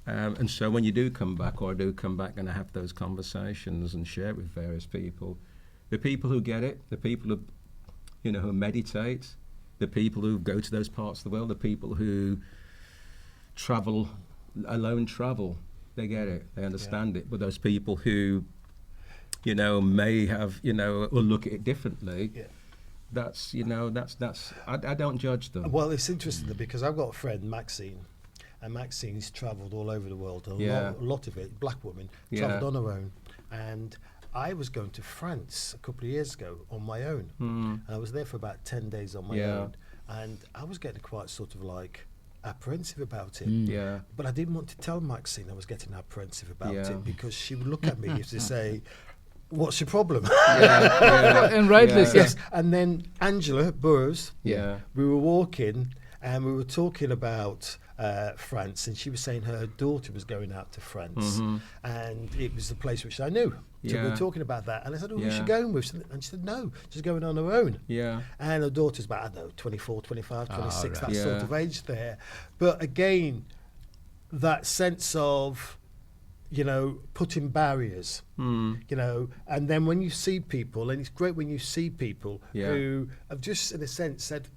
And so when you do come back, or I do come back and I have those conversations and share it with various people, the people who get it, the people who, you know, who meditate, the people who go to those parts of the world, the people who travel, they get it, they understand it. But those people who, you know, may have, you know, will look at it differently, that's, you know, I don't judge them. Well, it's interesting because I've got a friend, Maxine, and Maxine's travelled all over the world, a lot of it, black woman, travelled on her own. And I was going to France a couple of years ago on my own, and I was there for about 10 days on my own, and I was getting quite sort of like apprehensive about it. But I didn't want to tell Maxine I was getting apprehensive about it, because she would look at me as to say, what's your problem? And rightly so. Yes. And then Angela Burrows, we were walking and we were talking about France, and she was saying her daughter was going out to France, and it was the place which I knew. So we were talking about that, and I said, oh, who's she going with? And she said, no, she's going on her own. And her daughter's about, I don't know, 24, 25, 26, that sort of age there. But again, that sense of, you know, putting barriers, you know, and then when you see people, and it's great when you see people who have just, in a sense, said,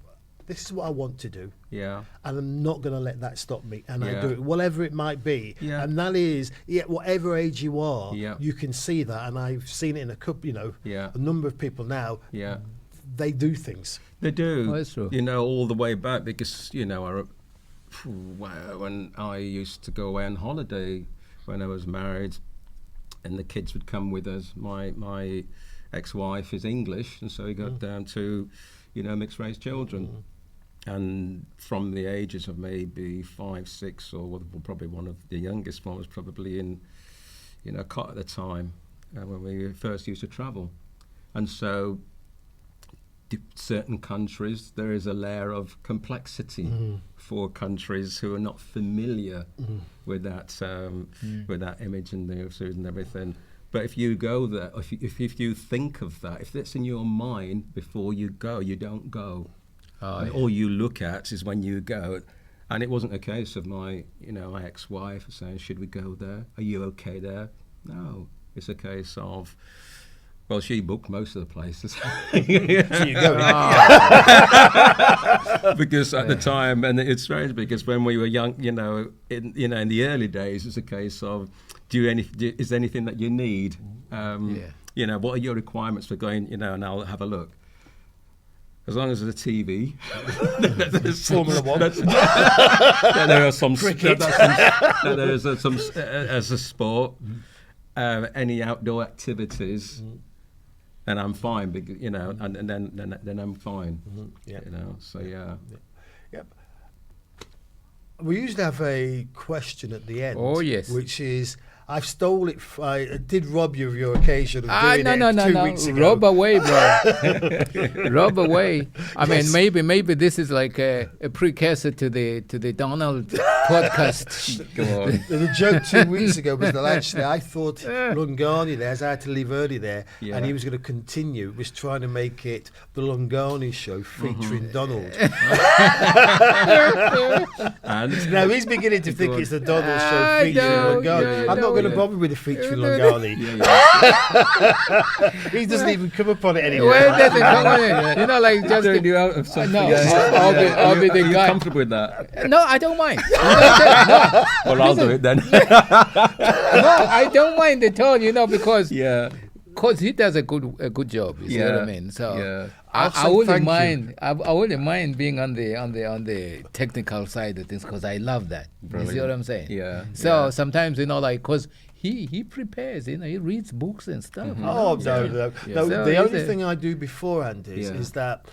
this is what I want to do, and I'm not going to let that stop me, and I do it, whatever it might be, and that is, whatever age you are, you can see that, and I've seen it in a couple, you know, a number of people now, they do things. They do, that's true. You know, all the way back, because, you know, when I used to go away on holiday, when I was married, and the kids would come with us, my ex-wife is English, and so we got down to, you know, mixed-race children. And from the ages of maybe 5, 6, or probably one of the youngest one was probably in, you know, cot at the time, when we first used to travel. And so certain countries, there is a layer of complexity for countries who are not familiar with that image and the food and everything. But if you go there, if you think of that, if that's in your mind before you go, you don't go. All you look at is when you go. And it wasn't a case of my ex-wife saying, should we go there? Are you okay there? No. It's a case of, well, she booked most of the places. So you go. Because at the time, and it's strange because when we were young, in the early days, it's a case of, is there anything that you need? You know, what are your requirements for going? You know, and I'll have a look. As long as there's a TV, there's Formula One. There are some cricket. There's some as a sport, any outdoor activities, and I'm fine. Because, you know, and then I'm fine. You know, so yeah. Yep. we usually have a question at the end. Oh, yes. Which is, I stole it. I did rob you of your occasion of doing it 2 weeks ago. Rob away, bro. Rob away. I mean, maybe this is like a precursor to the Donald podcast. Go on. The joke 2 weeks ago was that actually I thought Lungani there, as I had to leave early there, Yeah. and he was going to continue. Was trying to make it the Lungani show featuring Donald. And Now he's beginning to think it's the Donald show I featuring know, Lungani. yeah, I'm not going to yeah. bother with the featuring Lungani. He doesn't even come up on it anymore. Where does it come in? You know, like just doing you out of something. No, Yeah. I'll be the Are you guy. comfortable with that? No, I don't mind. Well, I'll do it then. No, I don't mind at all. You know, because Yeah. he does a good job. You see what I mean? So Yeah. I I'll wouldn't say thank mind. I wouldn't mind being on the technical side of things because I love that. You see Brilliant. what I'm saying? Yeah. So yeah. sometimes like because he prepares. He reads books and stuff. Mm-hmm. you know? Oh So- no! Yeah. No, So the is only it- thing I do beforehand is that,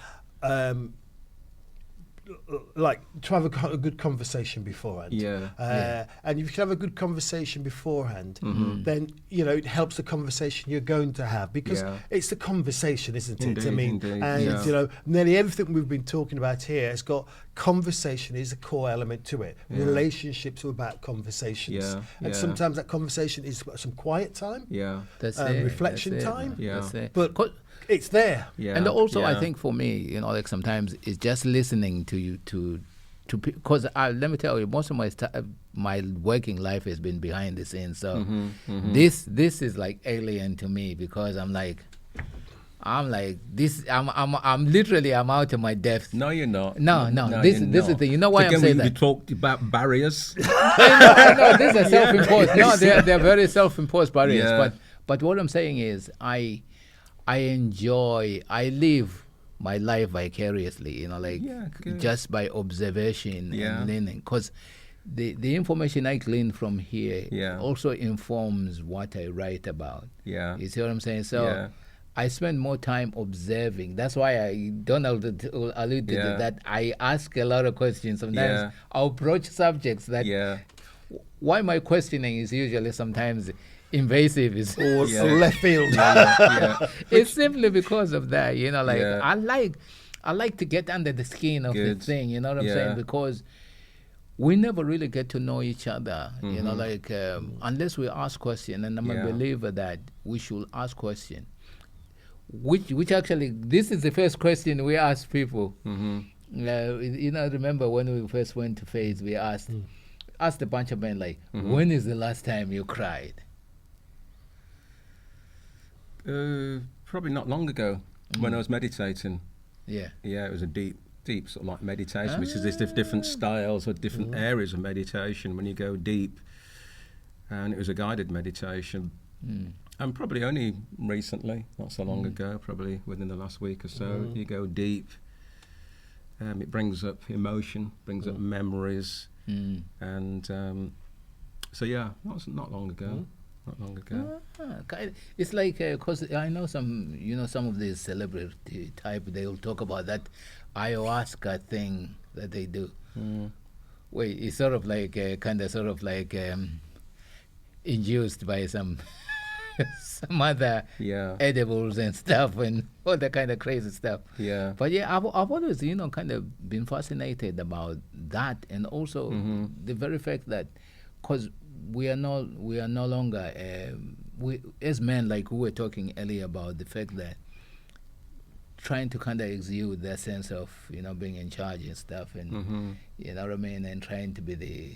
like, to have a good conversation beforehand. Yeah. And if you can have a good conversation beforehand, Mm-hmm. then it helps the conversation you're going to have because Yeah. it's the conversation, isn't it? I Indeed, mean, indeed, and yeah. nearly everything we've been talking about here has got conversation is a core element to it. Yeah. Relationships are about conversations, Yeah, and yeah. sometimes that conversation is some quiet time. Yeah. That's reflection that's time? Yeah. That's it. But 'Cause- it's there. Yeah. And also, I yeah. think for me, like sometimes it's just listening to you because let me tell you, most of my working life has been behind the scenes. So this is like alien to me because I'm like this. I'm literally out of my depth. No, you're not. No, this you're is the not. thing. You know why Again, I'm saying we that? talked about barriers. No, these are self-imposed. No, they're very self-imposed barriers. Yeah. But what I'm saying is, I live my life vicariously. Yeah, good. just by observation Yeah. and learning. Because the information I glean from here Yeah. also informs what I write about. Yeah. You see what I'm saying? So. Yeah. I spend more time observing. That's why Donald alluded to Yeah. that. I ask a lot of questions. Sometimes Yeah. I approach subjects that Yeah. why my questioning is usually sometimes invasive is Or Yeah. left field. Yeah. it's simply because of that. Yeah. I like to get under the skin of Good. the thing. You know what I'm Yeah. saying? Because we never really get to know each other. Unless we ask questions. And I'm Yeah. a believer that we should ask questions. Which actually, this is the first question we ask people. Remember when we first went to Faith, we asked a bunch of men like, when is the last time you cried? Probably not long ago when I was meditating. Yeah. Yeah, it was a deep sort of like meditation, which is there's different styles or different areas of meditation when you go deep. And it was a guided meditation. And probably only recently, not so long ago, probably within the last week or so, you go deep. It brings up emotion, brings up memories. And so, yeah, not long ago. Not long ago. It's like, because I know some of these celebrity type, they'll talk about that ayahuasca thing that they do. Wait, it's sort of like, induced by some other Yeah. edibles and stuff and all that kind of crazy stuff. Yeah. But yeah, I've always, kind of been fascinated about that, and also the very fact that, because we are no longer, as men, like we were talking earlier about the fact that trying to kind of exude that sense of, being in charge and stuff, and you know what I mean, and trying to be the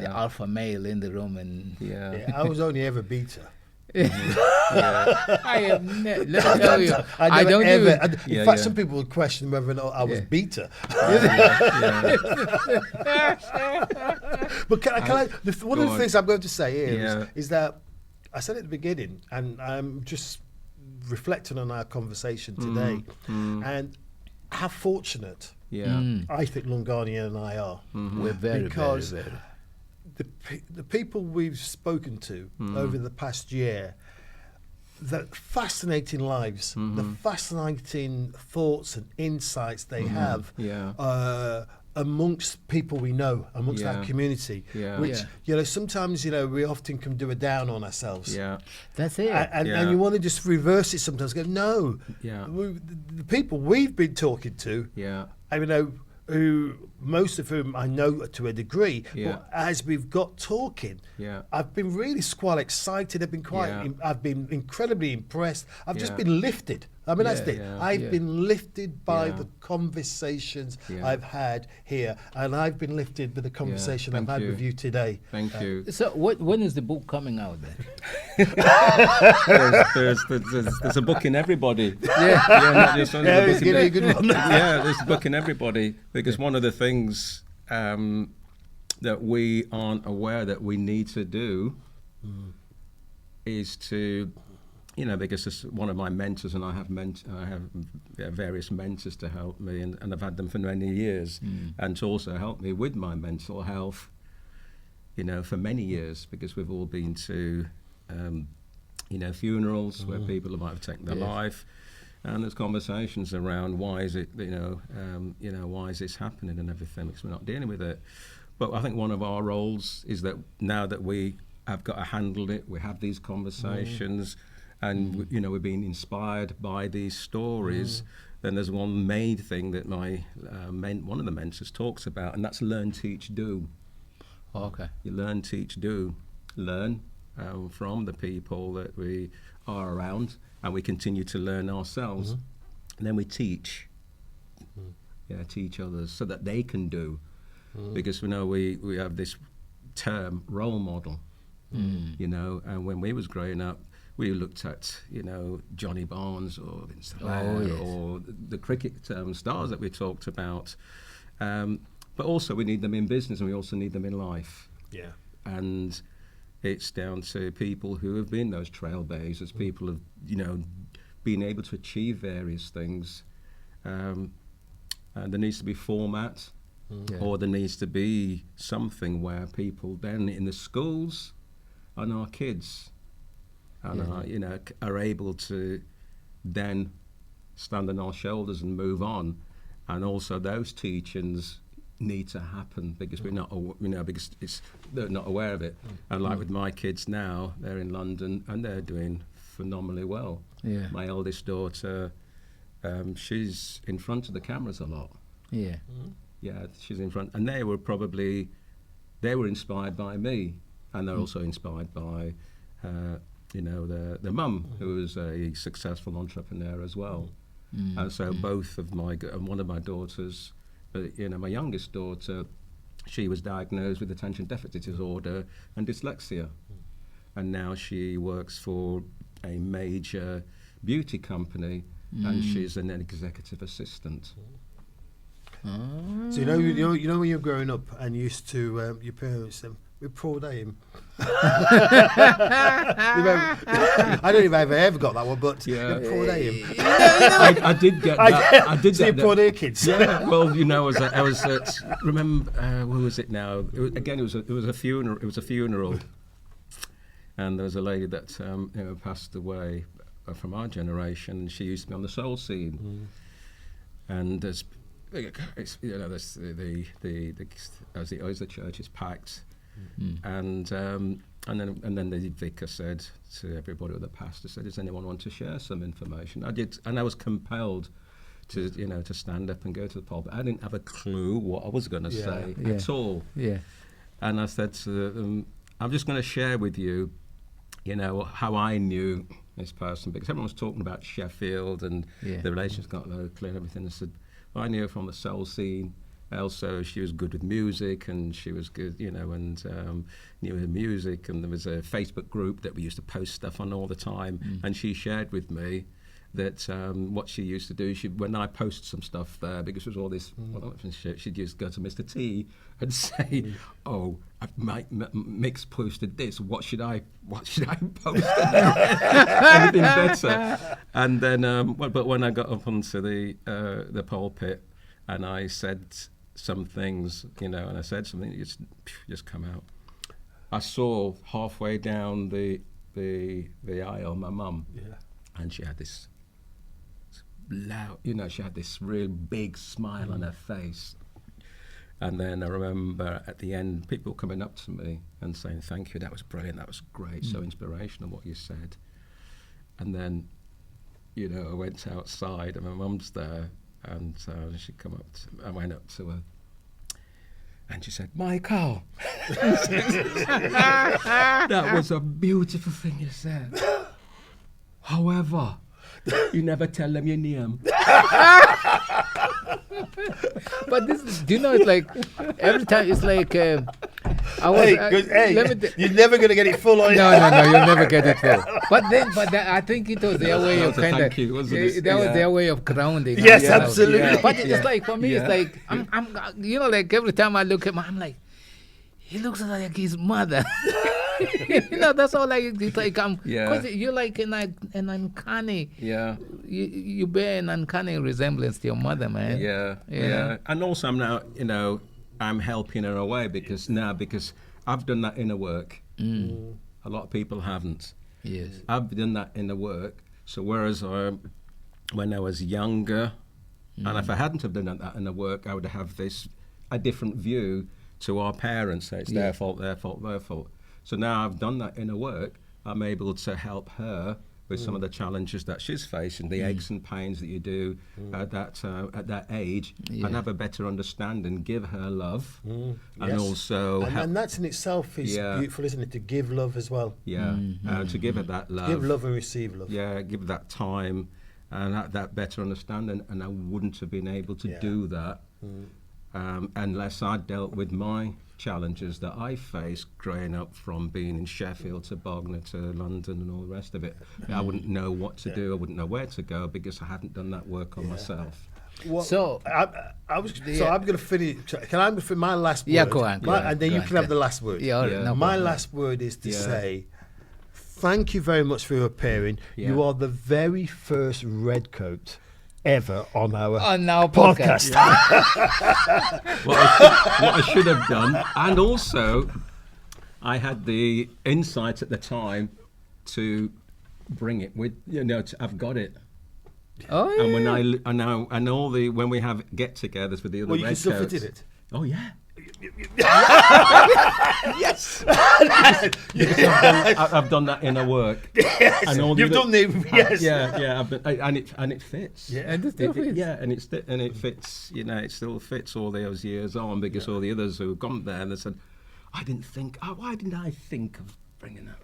alpha male in the room, and Yeah, I was only ever beta. I am. Let me tell you, I don't ever. even. In fact, some people would question whether or not I was beta. But one of the things I'm going to say here is that I said at the beginning, and I'm just reflecting on our conversation today, and how fortunate I think Lungani and I are. We're very, because very, very. the people we've spoken to over the past year, the fascinating lives, the fascinating thoughts and insights they have, amongst people we know, amongst our Yeah. community, Yeah. which, Yeah. you know, sometimes, you know, we often can do a down on ourselves. Yeah. That's it. And Yeah. you want to just reverse it sometimes. Go, no, Yeah. the people we've been talking to, Yeah. I know, who most of whom I know to a degree, Yeah. but as we've got talking, Yeah. I've been really quite excited. I've been Yeah. I've been incredibly impressed. I've just Yeah. been lifted. I mean, that's Yeah. it. Yeah. I've Yeah. been lifted by Yeah. the conversations Yeah. I've had here, and I've been lifted with the conversation I've thank had with you. you today. Thank you. So when is the book coming out then? There's a book in everybody. Yeah. Not just us, Yeah, there's it's a book gonna in- be a good one. Yeah, there's a book in everybody, because one of the things that we aren't aware that we need to do is to, you know, because this, one of my mentors, and I have various mentors to help me, and I've had them for many years, and to also help me with my mental health, you know, for many years, because we've all been to, you know, funerals where people might have taken their life, and there's conversations around why is it, you know, why is this happening and everything, because we're not dealing with it. But I think one of our roles is that now that we have got to handle it, we have these conversations, and you know, we're being inspired by these stories. Then there's one main thing that my one of the mentors talks about, and that's learn, teach, do. Okay. You learn, teach, do. Learn from the people that we are around, and we continue to learn ourselves. And then we teach. Yeah, teach others so that they can do. Because we know we have this term, role model. You know, and when we was growing up, we looked at, you know, Johnny Barnes or Vince Hilaire or the cricket stars that we talked about. But also we need them in business, and we also need them in life. Yeah. And it's down to people who have been those trailblazers, people have, you know, been able to achieve various things. And there needs to be format, or there needs to be something where people then in the schools and our kids and our, you know, are able to then stand on our shoulders and move on. And also those teachings need to happen, because we're not, you know, because they're not aware of it. And like with my kids now, they're in London and they're doing phenomenally well. Yeah. My eldest daughter, she's in front of the cameras a lot. Yeah. Yeah, she's in front, and they were inspired by me, and they're also inspired by, you know, the mum, who was a successful entrepreneur as well. And so both of one of my daughters, you know, my youngest daughter, she was diagnosed with attention deficit disorder and dyslexia, and now she works for a major beauty company, and she's an executive assistant. So you know when you're growing up and used to your parents with poor name. I don't know if I've ever got that one, but Yeah. poor name. I did get that. I did So you get poor that. dear kids. Yeah, well, you know, I was at, remember, who was it now? It was a funeral. It was a funeral, and there was a lady that you know, passed away from our generation, and she used to be on the soul scene. And there's, you know, there's the church is packed, and then the vicar said to everybody, or the pastor said, "Does anyone want to share some information?" I did, and I was compelled to, you know, to stand up and go to the pulpit. I didn't have a clue what I was going to say at all. Yeah. And I said to them, "I'm just going to share with you, you know, how I knew this person," because everyone was talking about Sheffield and the relations got locally and everything. I said, well, I knew her from the soul scene. Also, she was good with music, and she was good, you know, and knew her music. And there was a Facebook group that we used to post stuff on all the time. And she shared with me that what she used to do, when I posted some stuff there, because it was all this, she'd just go to Mr. T and say, "Oh, Mick's posted this. What should I post? Anything better?" And then, but when I got up onto the pulpit, and I said some things, you know, and I said something, just come out. I saw halfway down the aisle my mum, and she had this loud, you know, she had this real big smile on her face, And then I remember at the end, people coming up to me and saying, "Thank you, that was brilliant, that was great, so inspirational what you said." And then, you know, I went outside and my mum's there, and she come up. I went up to her, and she said, "Michael, that was a beautiful thing you said. However, you never tell them your name." But this, do you know, it's like every time it's like I was. You're never going to get it full on. No, you'll never get it full. But I think it was their way of kind of. That was their way of grounding. Yes, absolutely. Yeah. But it's like for me, it's like I'm, you know, like every time I look at him, I'm like, he looks like his mother. You know, that's all. Like it's like because you're like an uncanny. Yeah. You bear an uncanny resemblance to your mother, man. Yeah. And also, I'm now, you know, I'm helping her away because I've done that inner work. A lot of people haven't. Yes. I've done that inner work. So whereas when I was younger, and if I hadn't have done that inner work, I would have a different view to our parents. Say it's their fault, their fault, their fault. So now I've done that inner work, I'm able to help her with some of the challenges that she's facing, the aches and pains that you do at that age, and have a better understanding, give her love, and also... And that's in itself is beautiful, isn't it? To give love as well. Yeah, to give her that love. Give love and receive love. Yeah, give that time and that better understanding, and I wouldn't have been able to do that unless I dealt with my challenges that I faced growing up, from being in Sheffield to Bognor to London and all the rest of it. I wouldn't know what to do, I wouldn't know where to go because I hadn't done that work on myself. Well, so I'm going to finish. Can I finish my last word? Yeah, go on. And then you can have the last word. Yeah, no my problem. last word is to say, thank you very much for your appearing. Yeah. You are the very first redcoat ever on our podcast. What I should have done, and also I had the insight at the time to bring it with, you know, I've got it. Oh yeah. And when we have get-togethers with the other Well, you can still redcoats. fit in it. Oh yeah. Yes. I've done that inner work. Yes. And all You've done the yes. Yeah. And it fits. Yeah, and it still fits. And it fits. You know, it still fits all those years on, because all the others who've gone there and they said, "I didn't think. Why didn't I think of bringing that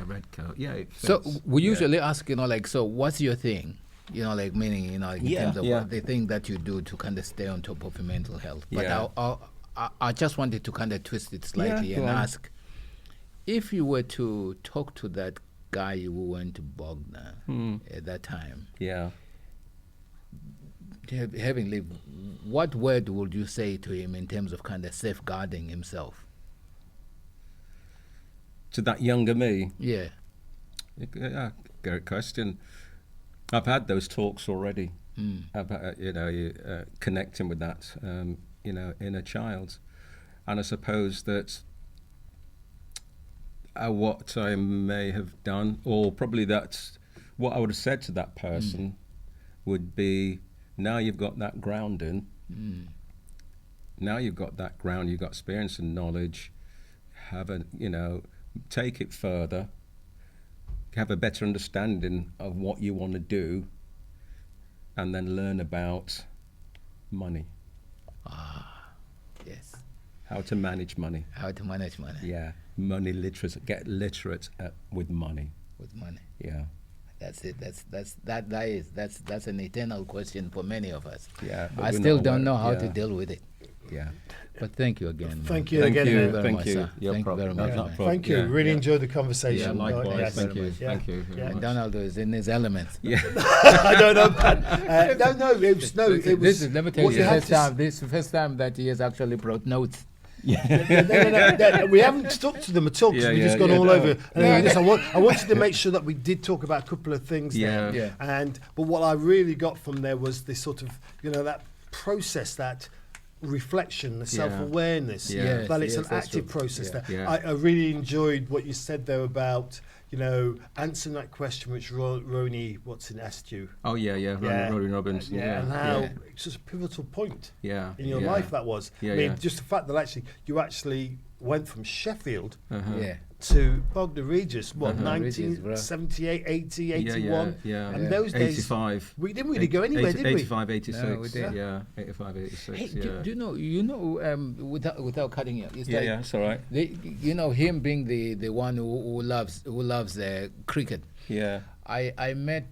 red coat?" Yeah. It fits. So we usually ask, you know, like, so what's your thing? You know, like, meaning, you know, in terms of what the thing that you do to kind of stay on top of your mental health. But I just wanted to kind of twist it slightly and ask, if you were to talk to that guy who went to Bognor at that time, having lived, what word would you say to him in terms of kind of safeguarding himself? To that younger me? Yeah. Great question. I've had those talks already. About connecting with that, inner child, and I suppose that what I may have done, or probably that's what I would have said to that person, would be: now you've got that grounding. Now you've got that ground. You've got experience and knowledge. Take it further. Have a better understanding of what you want to do, and then learn about money. Yes. How to manage money. How to manage money. Yeah, money literate. Get literate with money. With money. Yeah. That's it. That's an eternal question for many of us. Yeah. I still don't know how to deal with it. Yeah. But thank you again. Thank you again. Thank you very much, sir. Thank you very much. Thank you. Really enjoyed the conversation. Yeah, likewise. Yes. Thank you. Yeah. Thank you. Yeah. Donald is in his elements. Yeah. I don't know. This is, let me tell you, this is the first time that he has actually brought notes. No, we haven't stuck to them at all, because we've just gone all over. I wanted to make sure that we did talk about a couple of things there. But what I really got from there was this sort of, that process that reflection, the Yeah. self-awareness, Yeah. but it's Yes, an that's active true. process Yeah. there. Yeah. I really enjoyed what you said there about, answering that question which Roni Watson asked you. Oh yeah, Rory Robinson. Yeah, and yeah, how yeah, it's just a pivotal point yeah, in your yeah. life that was. Yeah, I mean, yeah. just the fact that you actually went from Sheffield Uh-huh. Yeah. to Bognor Regis, Regis, bro. 1978, 80, Yeah, 81. yeah. And Yeah. those days, 85. we didn't really go anywhere, did we? 85, 86. No, we didn't. Yeah, 85, 86. Hey, yeah. do you know, without cutting you, it's Yeah, like, yeah, it's all right. him being the one who loves cricket. Yeah. I met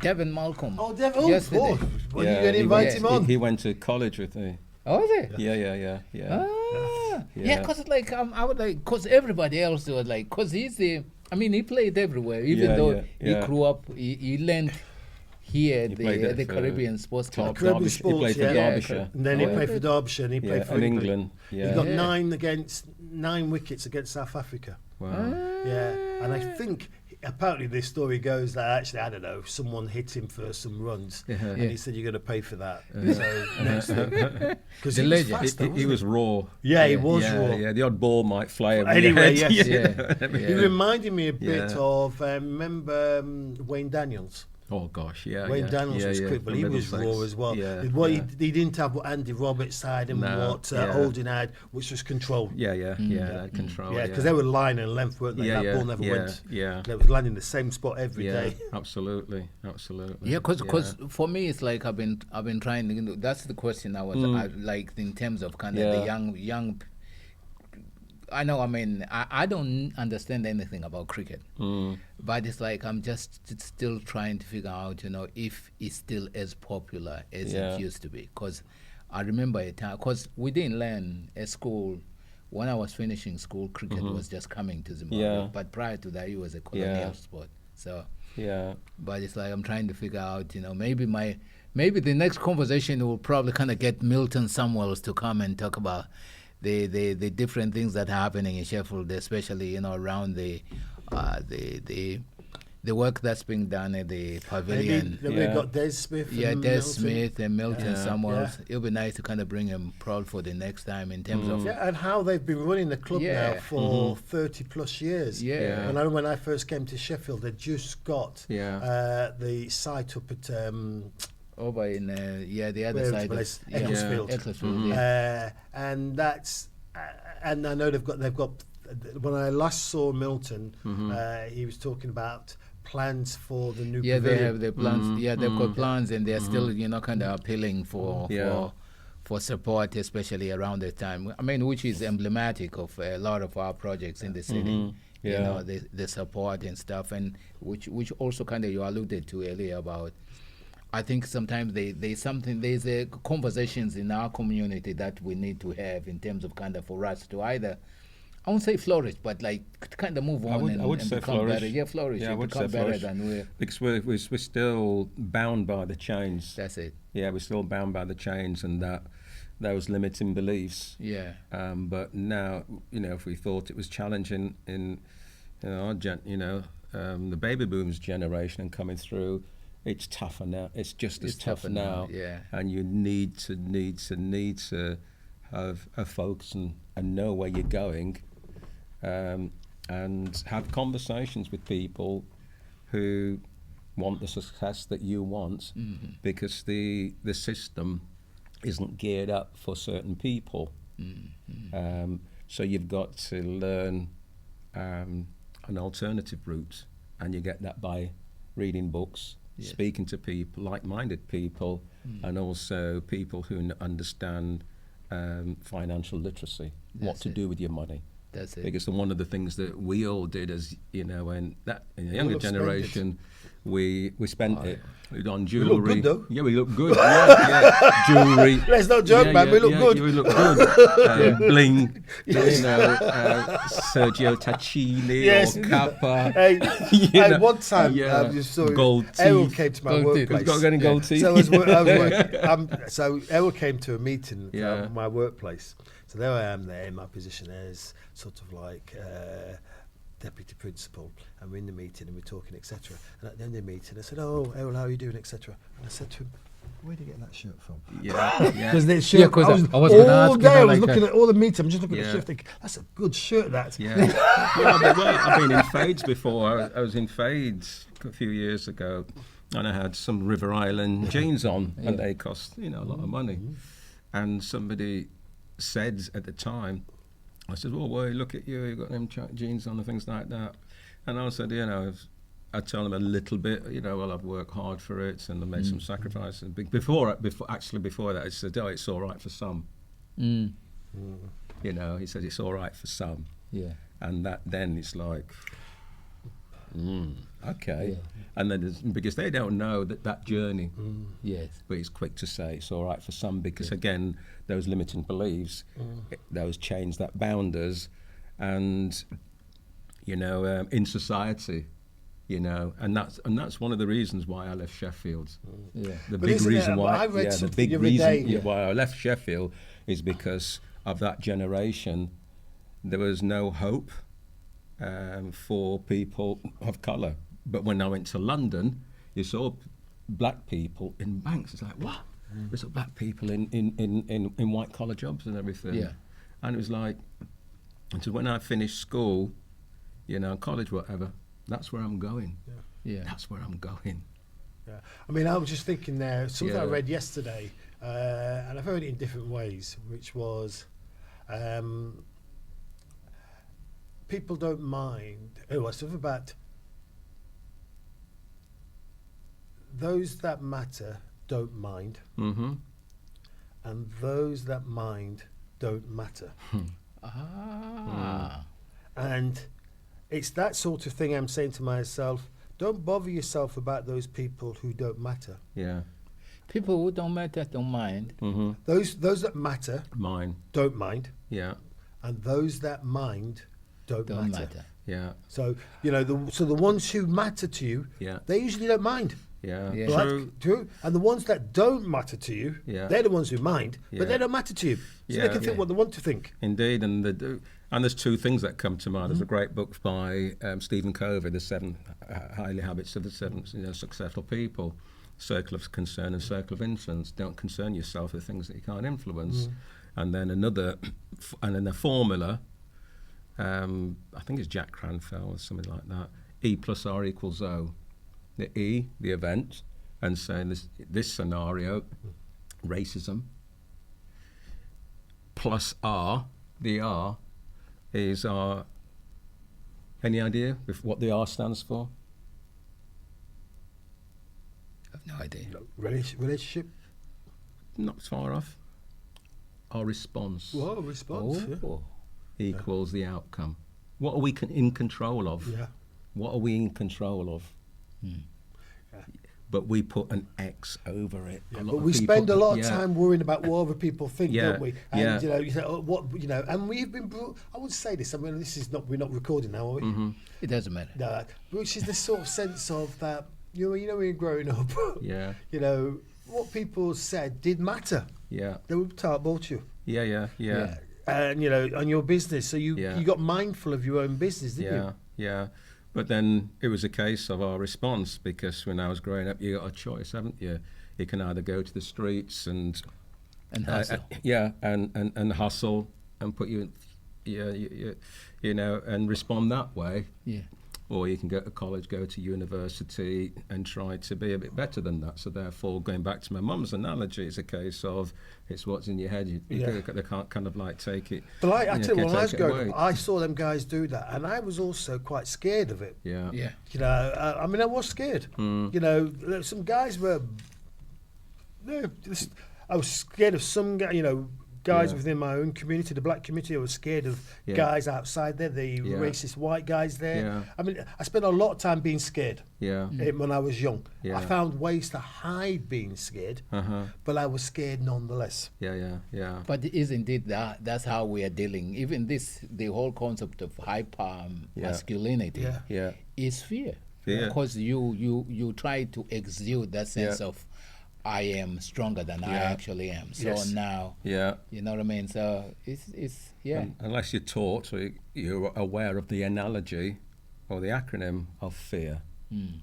Devin Malcolm. Oh, Devil! yesterday. Oh, when are you Yeah, going to he invite went- him on? He went to college with me. Oh, is it? Yeah. Ah, yeah, Yeah. because like I would like, because everybody else was like, because he played everywhere, even Yeah, though yeah, he yeah. grew up, he learned here He played at the for Caribbean Sports Club. Caribbean Derbyshire. He played Sports, for yeah. Derbyshire. And then he Oh, played for okay. Derbyshire and he played Yeah, for and England. Yeah. He got Yeah. 9 wickets against South Africa. Wow. Yeah, and I think apparently this story goes that actually, I don't know, someone hit him for some runs, Yeah. and Yeah. he said, "You're going to pay for that." So next thing, because The he was legend. fast, though, He wasn't was raw. Yeah, he was yeah, raw. Yeah, the odd ball might fly over Anyway, your head. yes. Yeah. He reminded me a bit Yeah. of remember Wayne Daniels. Oh gosh, yeah. Wayne yeah. Daniels yeah, was yeah, quick, but from he was Middlesex. raw as well. Yeah, What yeah. he didn't have what Andy Roberts had and No, what yeah. Holden had, which was control. Yeah, that control. Yeah, because they were line and length, weren't they? Yeah, That yeah, ball never yeah, went. yeah. They was landing the same spot every day. Absolutely. Yeah, because for me it's like I've been trying. That's the question I was like in terms of kind of Yeah. the young. I know. I mean, I don't understand anything about cricket, but it's like I'm just still trying to figure out, if it's still as popular as Yeah. it used to be. Because I remember a time, because we didn't learn at school. When I was finishing school, cricket was just coming to Zimbabwe. Yeah. But prior to that, it was a colonial Yeah. sport. So. Yeah. But it's like I'm trying to figure out, maybe the next conversation will probably kind of get Milton Samuels to come and talk about the different things that are happening in Sheffield, especially around the work that's being done at the pavilion. Maybe we've got Des Smith. Yeah, and Des Milton. Smith and Milton Yeah. Samuels. It'll be nice to kind of bring him proud for the next time in terms of. Yeah, and how they've been running the club Yeah. now for 30 plus years. Yeah. Yeah. And I know when I first came to Sheffield, they just got Yeah. the site up at Over in the other Where's the side place? of Ecclesfield. Ecclesfield, yeah. and that's and I know they've got. When I last saw Milton, he was talking about plans for the new Yeah, they pavilion. have the plans. Yeah, they've got plans, and they're still, kind of appealing for Yeah. for support, especially around the time. I mean, which is emblematic of a lot of our projects in the city. Yeah. The support and stuff, and which also kind of you alluded to earlier about. I think sometimes there's a conversations in our community that we need to have in terms of kind of for us to either, I won't say flourish, but like kind of move on I would and say become flourish. better. Yeah, flourish. Yeah, I and would become say better flourish. than we're. Because we're still bound by the chains. That's it. Yeah, we're still bound by the chains and those limiting beliefs. Yeah. But now, if we thought it was challenging in our the baby boomers generation and coming through, it's tougher now. It's just as It's tough tougher now. now, yeah. And you need to have a focus and know where you're going, and have conversations with people who want the success that you want, because the system isn't geared up for certain people. So you've got to learn an alternative route, and you get that by reading books, speaking to people, like-minded people, and also people who understand financial literacy, what That's to it. do with your money. That's it. Because one of the things that we all did as in the younger have spent it. generation, we spent it on look jewellery. good, though. Yeah, we look good. yeah. Jewellery. Let's not joke, man. We look good. Yeah, we look good. Bling. Sergio Tacchini Yes. or Kappa. Hey, You know, one time, yeah. just saw Gold Errol teeth. came to my Gold teeth. workplace. Got any gold teeth? So so Errol came to a meeting at my workplace. So there I am there in my position as sort of like deputy principal, and we're in the meeting and we're talking, etc. And at the end of the meeting, I said, "Oh, Errol, how are you doing, etc." And I said to him, Where did you get that shirt from? Yeah, yeah. Because the shirt, Yeah, 'cause I was all gonna ask you day that, I was like, looking at all the meat. I'm just looking at the Yeah. shirt, thinking, that's a good shirt, that. Yeah. I've been in fades before. I was in fades a few years ago, and I had some River Island jeans on, and they cost a lot of money. And somebody said at the time, I said, "Well, boy, look at you. You've got them jeans on and things like that." And I said, I tell them a little bit, well, I've worked hard for it and I made some sacrifices. Before that, I said, "Oh, it's all right for some." Mm. He said, "It's all right for some." Yeah. And then it's like, okay. Yeah. And then because they don't know that journey, Yes. but it's quick to say it's all right for some because again, those limiting beliefs, those change that boundaries, and in society, and that's one of the reasons why I left Sheffield. Yeah. The But big isn't it- reason why I read the something big the other reason day- why I left Sheffield is because of that generation. There was no hope for people of colour. But when I went to London, you saw black people in banks. It's like, what? We saw black people in white collar jobs and everything. Yeah. And it was like, until when I finished school, college, whatever, that's where I'm going. Yeah. That's where I'm going. Yeah. I mean, I was just thinking there, something I Yeah. read yesterday, and I've heard it in different ways, which was people don't mind. Oh, it's something about those that matter don't mind, Mm-hmm. and those that mind don't matter. Ah. And it's that sort of thing I'm saying to myself, don't bother yourself about those people who don't matter. Yeah. People who don't matter don't mind. Mm-hmm. Those that matter Mine. don't mind, Yeah. and those that mind don't Don't matter. matter. Yeah. So the ones who matter to you, Yeah. they usually don't mind. Yeah. Yeah. True. True. And the ones that don't matter to you, Yeah. they're the ones who mind, Yeah. but they don't matter to you. So Yeah. they can think Yeah. what they want to think. Indeed, and there's two things that come to mind. There's a great book by Stephen Covey, The Seven Highly Habits of the Seven Successful People, Circle of Concern and Circle of Influence. Don't concern yourself with things that you can't influence. And then a formula, I think it's Jack Cranfield or something like that, E plus R equals O. The E, the event, and saying this scenario, racism, plus R, the R, is our. Any idea what the R stands for? I've no idea. Relationship. Not far off. Our response Whoa, response. Oh. equals the outcome. What are we in control of? Yeah. What are we in control of? Yeah. But we put an X over it. Yeah, lot but of we people- spend a lot of yeah. time worrying about what other people think, Yeah, don't we? And yeah. you say, oh, and we've been. I would say this. I mean, we're not recording now, are we? Mm-hmm. It doesn't matter. No, which is the sort of sense of that. When you're growing up. Yeah. What people said did matter. Yeah. They would talk about you. Yeah. And on your business, so you Yeah. got mindful of your own business, didn't Yeah, yeah. But then it was a case of our response, because when I was growing up, you got a choice, haven't you? You can either go to the streets and hustle. and hustle and put you, and respond that way, Yeah. or you can go to college, go to university, and try to be a bit better than that. So therefore, going back to my mum's analogy, it's a case of it's what's in your head. Yeah. They can't kind of like take it. But I tell you, when I was take it growing away. up, I saw them guys do that, and I was also quite scared of it. Yeah. Yeah. I mean, I was scared. Some guys were. I was scared of some guys Yeah. within my own community, the black community. I was scared of Yeah. guys outside there, the Yeah. racist white guys there. Yeah. I mean, I spent a lot of time being scared Yeah. when I was young. Yeah. I found ways to hide being scared, Uh-huh. but I was scared nonetheless. Yeah. But isn't it that's how we are dealing? Even the whole concept of hyper masculinity Yeah. Yeah. is fear. Fear. Because you try to exude that sense Yeah. of I am stronger than I Yeah. actually am. So Yes. now, Yeah. you know what I mean? So it's yeah. Unless you're taught, or you're aware of the analogy or the acronym of fear. Mm.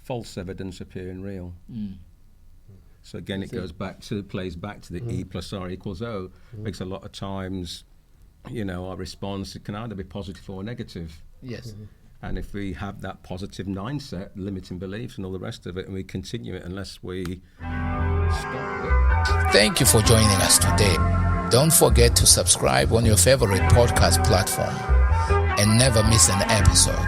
False evidence appearing real. Mm. So again, it plays back to the E plus R equals O. Because a lot of times, our response can either be positive or negative. Yes. And if we have that positive mindset, limiting beliefs and all the rest of it, and we continue it unless we stop it. Thank you for joining us today. Don't forget to subscribe on your favorite podcast platform and never miss an episode.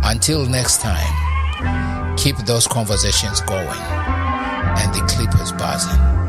Until next time, keep those conversations going and the clippers buzzing.